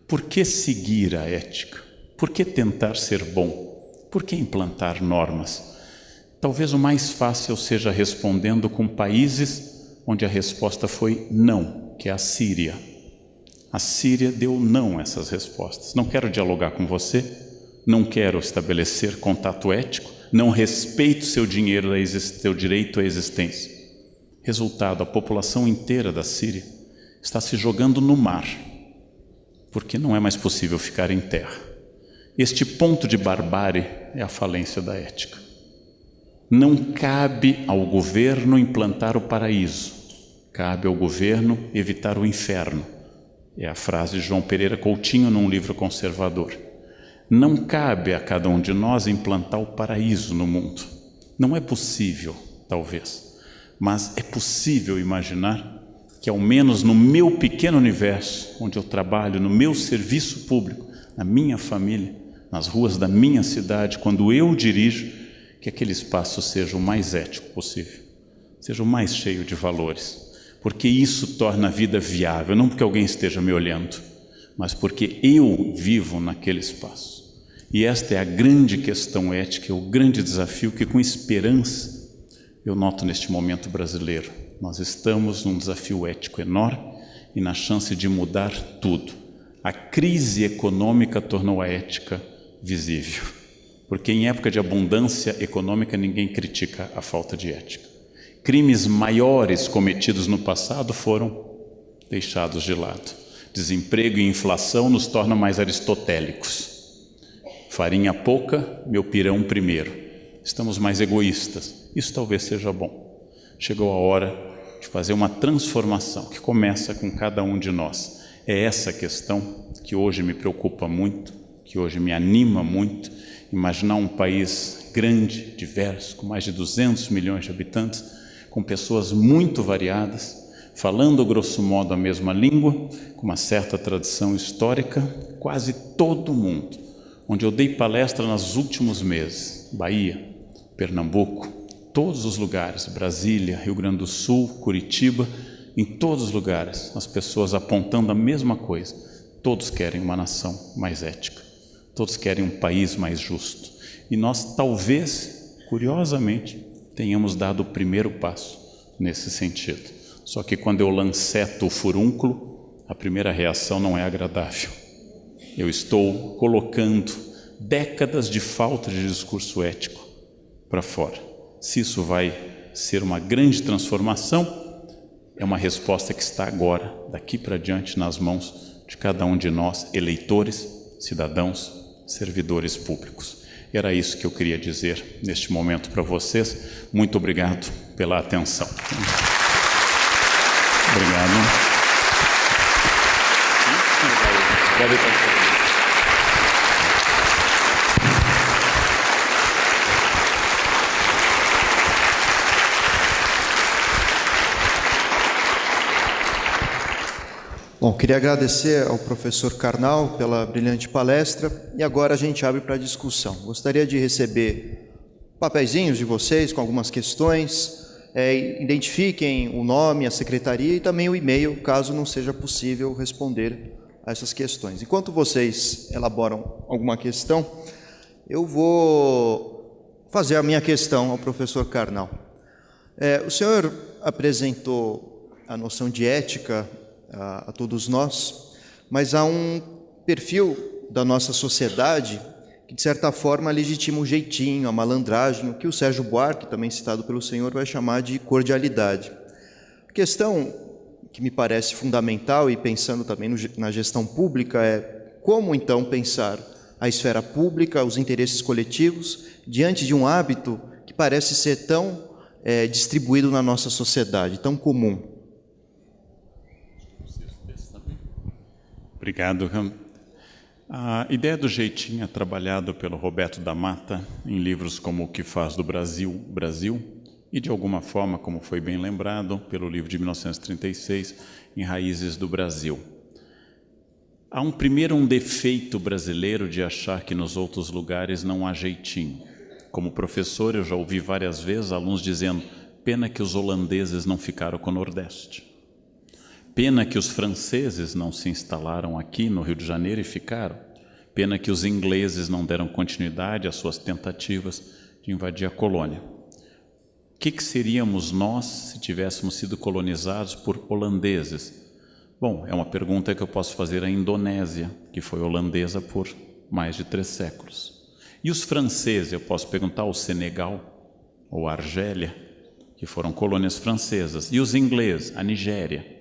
Por que seguir a ética? Por que tentar ser bom? Por que implantar normas? Talvez o mais fácil seja respondendo com países onde a resposta foi não, que é a Síria. A Síria deu não a essas respostas. Não quero dialogar com você, não quero estabelecer contato ético, não respeito seu direito à existência. Resultado, a população inteira da Síria está se jogando no mar, porque não é mais possível ficar em terra. Este ponto de barbárie é a falência da ética. Não cabe ao governo implantar o paraíso, cabe ao governo evitar o inferno. É a frase de João Pereira Coutinho num livro conservador. Não cabe a cada um de nós implantar o paraíso no mundo. Não é possível, talvez, mas é possível imaginar que ao menos no meu pequeno universo, onde eu trabalho, no meu serviço público, na minha família, nas ruas da minha cidade, quando eu dirijo, que aquele espaço seja o mais ético possível, seja o mais cheio de valores, porque isso torna a vida viável, não porque alguém esteja me olhando, mas porque eu vivo naquele espaço. E esta é a grande questão ética, é o grande desafio que, com esperança, eu noto neste momento brasileiro. Nós estamos num desafio ético enorme e na chance de mudar tudo. A crise econômica tornou a ética visível, porque em época de abundância econômica ninguém critica a falta de ética. Crimes maiores cometidos no passado foram deixados de lado. Desemprego e inflação nos tornam mais aristotélicos. Farinha pouca, meu pirão primeiro. Estamos mais egoístas. Isso talvez seja bom. Chegou a hora de fazer uma transformação que começa com cada um de nós. É essa questão que hoje me preocupa muito, que hoje me anima muito. Imaginar um país grande, diverso, com mais de 200 milhões de habitantes, com pessoas muito variadas, falando grosso modo a mesma língua, com uma certa tradição histórica, quase todo mundo. Onde eu dei palestra nos últimos meses, Bahia, Pernambuco, todos os lugares, Brasília, Rio Grande do Sul, Curitiba, em todos os lugares, as pessoas apontando a mesma coisa. Todos querem uma nação mais ética, todos querem um país mais justo. E nós talvez, curiosamente, tenhamos dado o primeiro passo nesse sentido. Só que quando eu lanceto o furúnculo, a primeira reação não é agradável. Eu estou colocando décadas de falta de discurso ético para fora. Se isso vai ser uma grande transformação, é uma resposta que está agora, daqui para diante, nas mãos de cada um de nós, eleitores, cidadãos, servidores públicos. Era isso que eu queria dizer neste momento para vocês. Muito obrigado pela atenção. Obrigado. Bom, queria agradecer ao professor Karnal pela brilhante palestra e agora a gente abre para discussão. Gostaria de receber papeizinhos de vocês com algumas questões, identifiquem o nome, a secretaria e também o e-mail, caso não seja possível responder a essas questões. Enquanto vocês elaboram alguma questão, eu vou fazer a minha questão ao professor Karnal. O senhor apresentou a noção de ética a todos nós, mas há um perfil da nossa sociedade que, de certa forma, legitima o jeitinho, a malandragem, o que o Sérgio Buarque, também citado pelo senhor, vai chamar de cordialidade. A questão que me parece fundamental, e pensando também na gestão pública, é como, então, pensar a esfera pública, os interesses coletivos, diante de um hábito que parece ser tão distribuído na nossa sociedade, tão comum. Obrigado. A ideia do jeitinho é trabalhado pelo Roberto da Mata em livros como O que faz do Brasil, Brasil, e de alguma forma, como foi bem lembrado, pelo livro de 1936, Em Raízes do Brasil. Há um defeito brasileiro de achar que nos outros lugares não há jeitinho. Como professor, eu já ouvi várias vezes alunos dizendo: pena que os holandeses não ficaram com o Nordeste. Pena que os franceses não se instalaram aqui no Rio de Janeiro e ficaram. Pena que os ingleses não deram continuidade às suas tentativas de invadir a colônia. O que seríamos nós se tivéssemos sido colonizados por holandeses? Bom, é uma pergunta que eu posso fazer à Indonésia, que foi holandesa por mais de 3 séculos. E os franceses, eu posso perguntar ao Senegal ou à Argélia, que foram colônias francesas. E os ingleses, a Nigéria.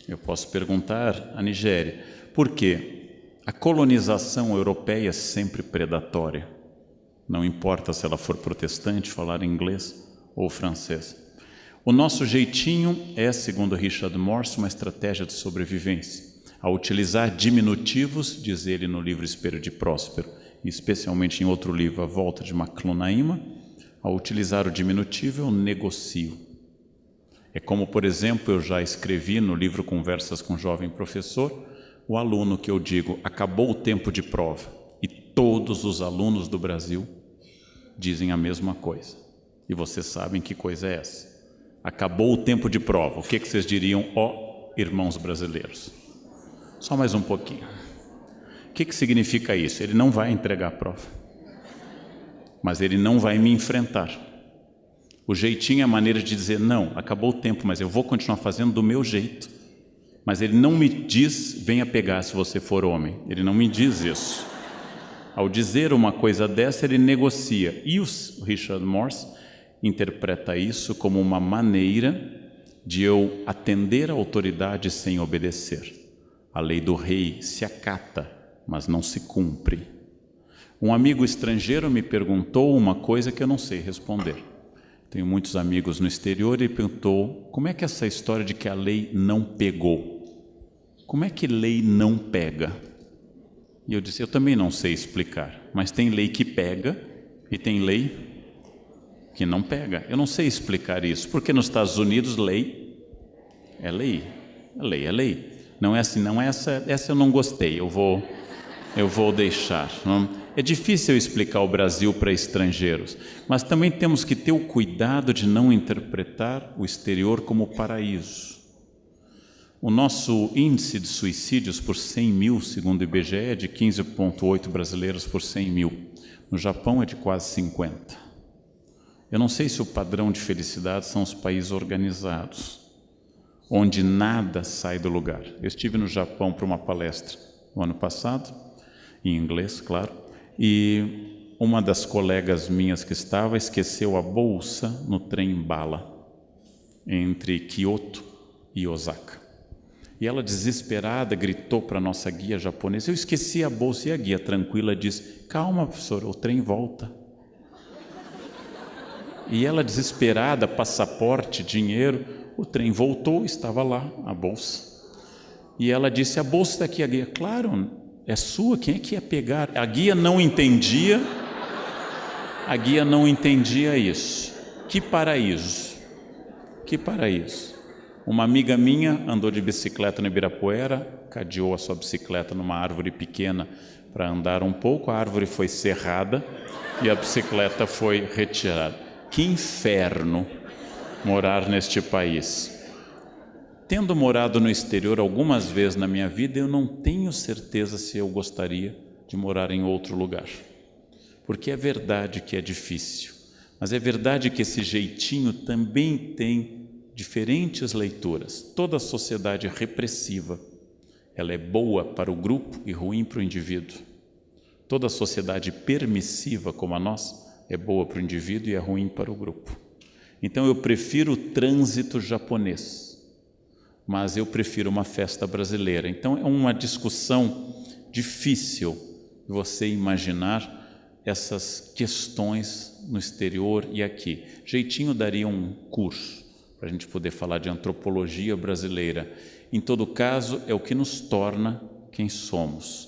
Eu posso perguntar à Nigéria, por quê? A colonização europeia é sempre predatória. Não importa se ela for protestante, falar inglês ou francês. O nosso jeitinho é, segundo Richard Morse, uma estratégia de sobrevivência. Ao utilizar diminutivos, diz ele no livro Espelho de Próspero, e especialmente em outro livro, A Volta de Maclunaíma, ao utilizar o diminutivo eu negocio. É como, por exemplo, eu já escrevi no livro Conversas com um Jovem Professor, o aluno que eu digo, acabou o tempo de prova, e todos os alunos do Brasil dizem a mesma coisa. E vocês sabem que coisa é essa. Acabou o tempo de prova. O que vocês diriam, irmãos brasileiros? Só mais um pouquinho. O que significa isso? Ele não vai entregar a prova, mas ele não vai me enfrentar. O jeitinho é a maneira de dizer, não, acabou o tempo, mas eu vou continuar fazendo do meu jeito. Mas ele não me diz, venha pegar se você for homem. Ele não me diz isso. Ao dizer uma coisa dessa, ele negocia. E o Richard Morse interpreta isso como uma maneira de eu atender a autoridade sem obedecer. A lei do rei se acata, mas não se cumpre. Um amigo estrangeiro me perguntou uma coisa que eu não sei responder. Tenho muitos amigos no exterior e perguntou, como é que essa história de que a lei não pegou? Como é que lei não pega? E eu disse, eu também não sei explicar, mas tem lei que pega e tem lei que não pega. Eu não sei explicar isso, porque nos Estados Unidos lei é lei, lei é lei. Não é assim, não é essa eu não gostei, eu vou deixar. Não? É difícil explicar o Brasil para estrangeiros, mas também temos que ter o cuidado de não interpretar o exterior como paraíso. O nosso índice de suicídios por 100 mil, segundo o IBGE, é de 15,8 brasileiros por 100 mil. No Japão é de quase 50. Eu não sei se o padrão de felicidade são os países organizados, onde nada sai do lugar. Eu estive no Japão para uma palestra no ano passado, em inglês, claro, e uma das colegas minhas que estava esqueceu a bolsa no trem-bala entre Kyoto e Osaka. E ela, desesperada, gritou para a nossa guia japonesa: eu esqueci a bolsa. E a guia, tranquila, disse: calma, professor, o trem volta. E ela, desesperada, passaporte, dinheiro, o trem voltou, estava lá a bolsa. E ela disse: a bolsa está aqui. A guia: claro, é sua, quem é que ia pegar? A guia não entendia isso. Que paraíso, que paraíso. Uma amiga minha andou de bicicleta no Ibirapuera, cadeou a sua bicicleta numa árvore pequena para andar um pouco, a árvore foi serrada e a bicicleta foi retirada. Que inferno morar neste país. Tendo morado no exterior algumas vezes na minha vida, eu não tenho certeza se eu gostaria de morar em outro lugar. Porque é verdade que é difícil, mas é verdade que esse jeitinho também tem diferentes leituras. Toda sociedade repressiva, ela é boa para o grupo e ruim para o indivíduo. Toda sociedade permissiva como a nossa é boa para o indivíduo e é ruim para o grupo. Então eu prefiro o trânsito japonês, mas eu prefiro uma festa brasileira. Então é uma discussão difícil você imaginar essas questões no exterior e aqui. Jeitinho daria um curso para a gente poder falar de antropologia brasileira. Em todo caso, é o que nos torna quem somos.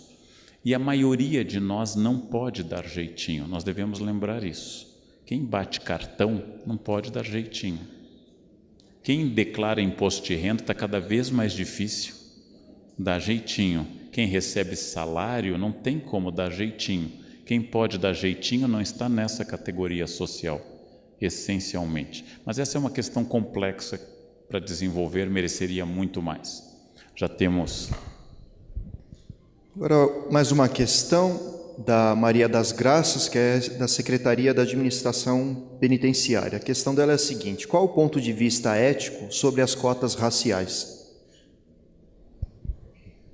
E a maioria de nós não pode dar jeitinho, nós devemos lembrar isso. Quem bate cartão não pode dar jeitinho. Quem declara imposto de renda está cada vez mais difícil dar jeitinho. Quem recebe salário não tem como dar jeitinho. Quem pode dar jeitinho não está nessa categoria social, essencialmente. Mas essa é uma questão complexa para desenvolver, mereceria muito mais. Já temos... Agora, mais uma questão da Maria das Graças, que é da Secretaria da Administração Penitenciária. A questão dela é a seguinte: qual o ponto de vista ético sobre as cotas raciais?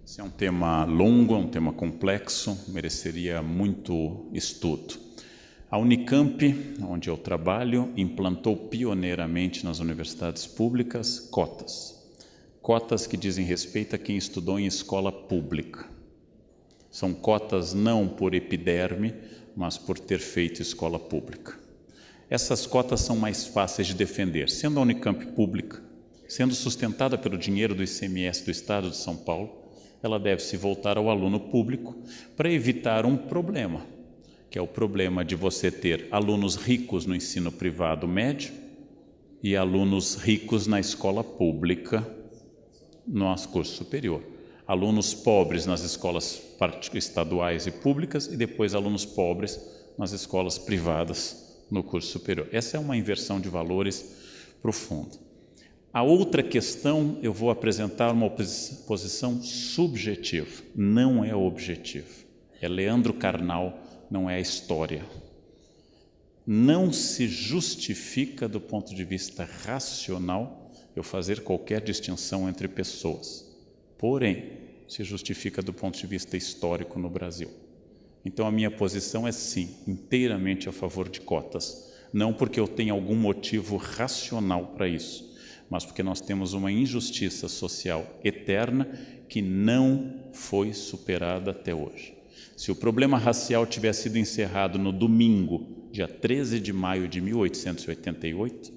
Esse é um tema longo, é um tema complexo, mereceria muito estudo. A Unicamp, onde eu trabalho, implantou pioneiramente nas universidades públicas cotas. Cotas que dizem respeito a quem estudou em escola pública. São cotas não por epiderme, mas por ter feito escola pública. Essas cotas são mais fáceis de defender. Sendo a Unicamp pública, sendo sustentada pelo dinheiro do ICMS do Estado de São Paulo, ela deve se voltar ao aluno público para evitar um problema, que é o problema de você ter alunos ricos no ensino privado médio e alunos ricos na escola pública no curso superior. Alunos pobres nas escolas estaduais e públicas e depois alunos pobres nas escolas privadas no curso superior. Essa é uma inversão de valores profunda. A outra questão, eu vou apresentar uma posição subjetiva, não é objetiva. É Leandro Carnal, não é a história. Não se justifica do ponto de vista racional eu fazer qualquer distinção entre pessoas. Porém, se justifica do ponto de vista histórico no Brasil. Então a minha posição é sim, inteiramente a favor de cotas. Não porque eu tenha algum motivo racional para isso, mas porque nós temos uma injustiça social eterna que não foi superada até hoje. Se o problema racial tivesse sido encerrado no domingo, dia 13 de maio de 1888,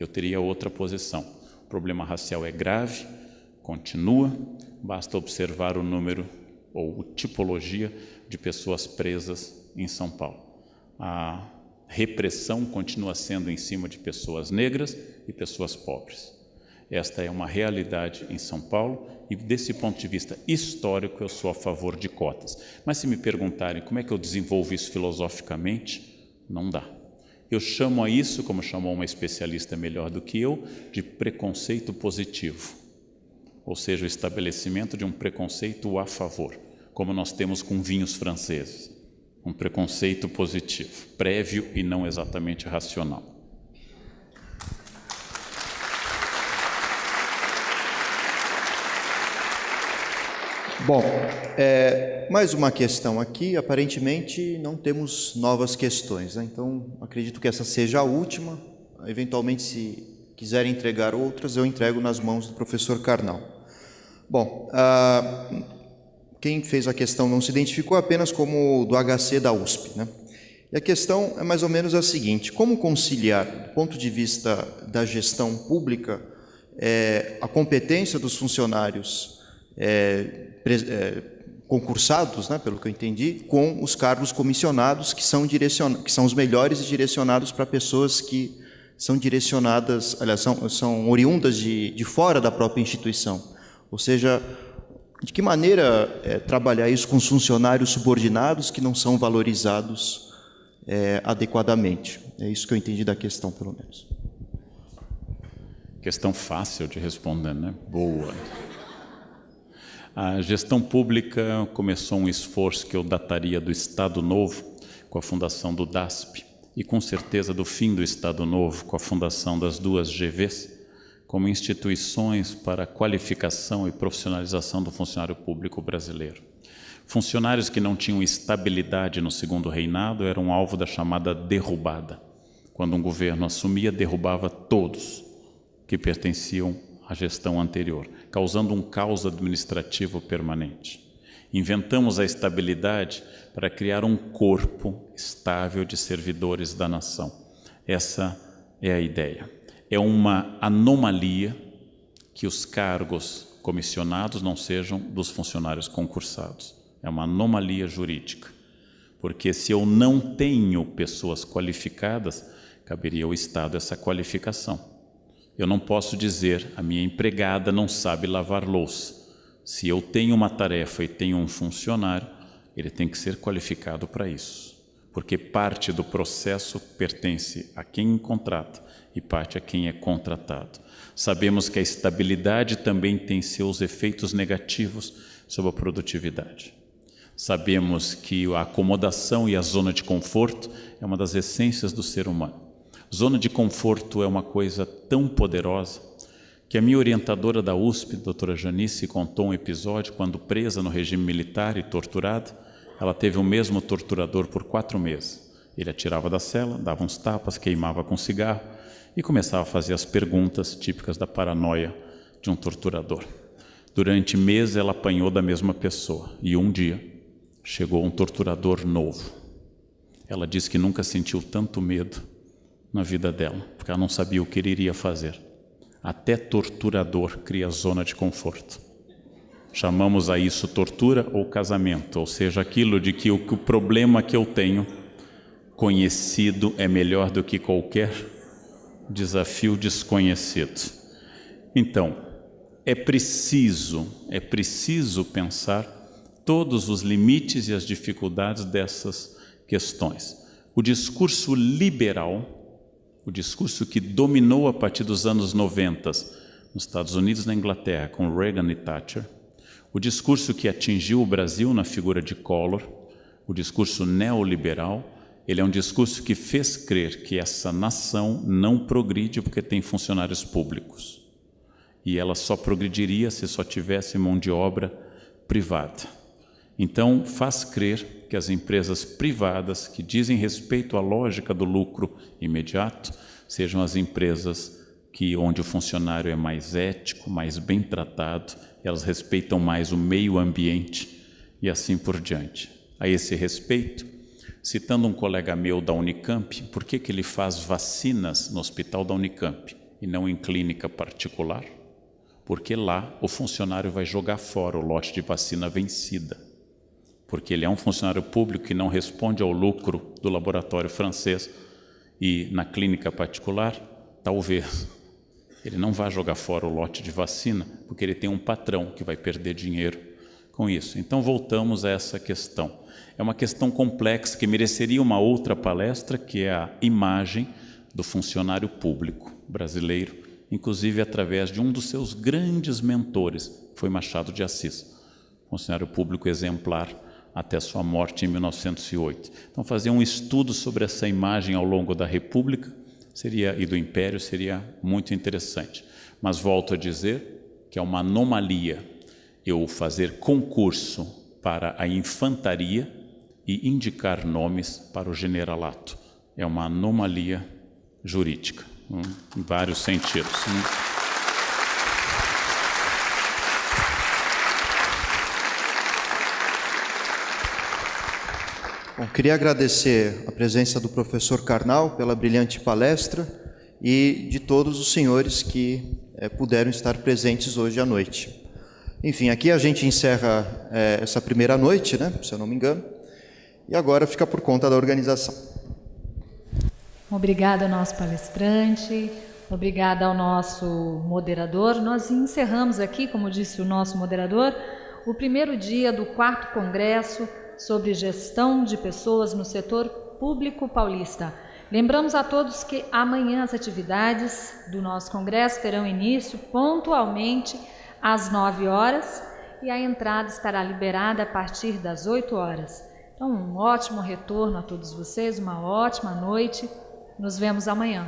eu teria outra posição. O problema racial é grave, continua, basta observar o número ou a tipologia de pessoas presas em São Paulo. repressão continua sendo em cima de pessoas negras e pessoas pobres. Esta é uma realidade em São Paulo e, desse ponto de vista histórico, eu sou a favor de cotas. Mas se me perguntarem como é que eu desenvolvo isso filosoficamente, não dá. Eu chamo a isso, como chamou uma especialista melhor do que eu, de preconceito positivo, ou seja, o estabelecimento de um preconceito a favor, como nós temos com vinhos franceses, um preconceito positivo, prévio e não exatamente racional. Bom, mais uma questão aqui, aparentemente não temos novas questões, né? Então acredito que essa seja a última. Eventualmente, se quiserem entregar outras, eu entrego nas mãos do professor Karnal. Bom, quem fez a questão não se identificou apenas como do HC da USP, né? E a questão é mais ou menos a seguinte: como conciliar, do ponto de vista da gestão pública, a competência dos funcionários concursados, né, pelo que eu entendi, com os cargos comissionados, que são os melhores e direcionados para pessoas que são direcionadas, aliás, são oriundas de fora da própria instituição. Ou seja, de que maneira trabalhar isso com os funcionários subordinados que não são valorizados adequadamente? É isso que eu entendi da questão, pelo menos. Questão fácil de responder, né? Boa. A gestão pública começou um esforço que eu dataria do Estado Novo, com a fundação do DASP, e com certeza do fim do Estado Novo, com a fundação das duas GVs, como instituições para a qualificação e profissionalização do funcionário público brasileiro. Funcionários que não tinham estabilidade no segundo reinado eram alvo da chamada derrubada. Quando um governo assumia, derrubava todos que pertenciam à gestão anterior, causando um caos administrativo permanente. Inventamos a estabilidade para criar um corpo estável de servidores da nação. Essa é a ideia. É uma anomalia que os cargos comissionados não sejam dos funcionários concursados. É uma anomalia jurídica, porque se eu não tenho pessoas qualificadas, caberia ao Estado essa qualificação. Eu não posso dizer, a minha empregada não sabe lavar louça. Se eu tenho uma tarefa e tenho um funcionário, ele tem que ser qualificado para isso, porque parte do processo pertence a quem contrata e parte a quem é contratado. Sabemos que a estabilidade também tem seus efeitos negativos sobre a produtividade. Sabemos que a acomodação e a zona de conforto é uma das essências do ser humano. Zona de conforto é uma coisa tão poderosa que a minha orientadora da USP, doutora Janice, contou um episódio quando presa no regime militar e torturada, ela teve o mesmo torturador por 4 meses. Ele a tirava da cela, dava uns tapas, queimava com cigarro e começava a fazer as perguntas típicas da paranoia de um torturador. Durante meses ela apanhou da mesma pessoa e um dia chegou um torturador novo. Ela disse que nunca sentiu tanto medo na vida dela, porque ela não sabia o que ele iria fazer. Até torturador cria zona de conforto. Chamamos a isso tortura ou casamento, ou seja, aquilo de que o problema que eu tenho conhecido é melhor do que qualquer desafio desconhecido. Então, é preciso pensar todos os limites e as dificuldades dessas questões. O discurso liberal, o discurso que dominou a partir dos anos 90 nos Estados Unidos e na Inglaterra, com Reagan e Thatcher, o discurso que atingiu o Brasil na figura de Collor, o discurso neoliberal, ele é um discurso que fez crer que essa nação não progride porque tem funcionários públicos. E ela só progrediria se só tivesse mão de obra privada. Então, faz crer que as empresas privadas que dizem respeito à lógica do lucro imediato sejam as empresas onde o funcionário é mais ético, mais bem tratado, elas respeitam mais o meio ambiente e assim por diante. A esse respeito, citando um colega meu da Unicamp, por que ele faz vacinas no hospital da Unicamp e não em clínica particular? Porque lá o funcionário vai jogar fora o lote de vacina vencida, porque ele é um funcionário público que não responde ao lucro do laboratório francês, e na clínica particular, talvez ele não vai jogar fora o lote de vacina, porque ele tem um patrão que vai perder dinheiro com isso. Então voltamos a essa questão. É uma questão complexa que mereceria uma outra palestra, que é a imagem do funcionário público brasileiro, inclusive através de um dos seus grandes mentores, que foi Machado de Assis, funcionário público exemplar até sua morte em 1908. Então fazer um estudo sobre essa imagem ao longo da República e do Império seria muito interessante. Mas volto a dizer que é uma anomalia eu fazer concurso para a infantaria e indicar nomes para o generalato. É uma anomalia jurídica, em vários sentidos. Bom, queria agradecer a presença do professor Karnal pela brilhante palestra e de todos os senhores que puderam estar presentes hoje à noite. Enfim, aqui a gente encerra essa primeira noite, né, se eu não me engano, e agora fica por conta da organização. Obrigada ao nosso palestrante, obrigada ao nosso moderador. Nós encerramos aqui, como disse o nosso moderador, o primeiro dia do 4º Congresso sobre Gestão de Pessoas no Setor Público Paulista. Lembramos a todos que amanhã as atividades do nosso congresso terão início pontualmente às 9 horas e a entrada estará liberada a partir das 8 horas. Então, um ótimo retorno a todos vocês, uma ótima noite. Nos vemos amanhã.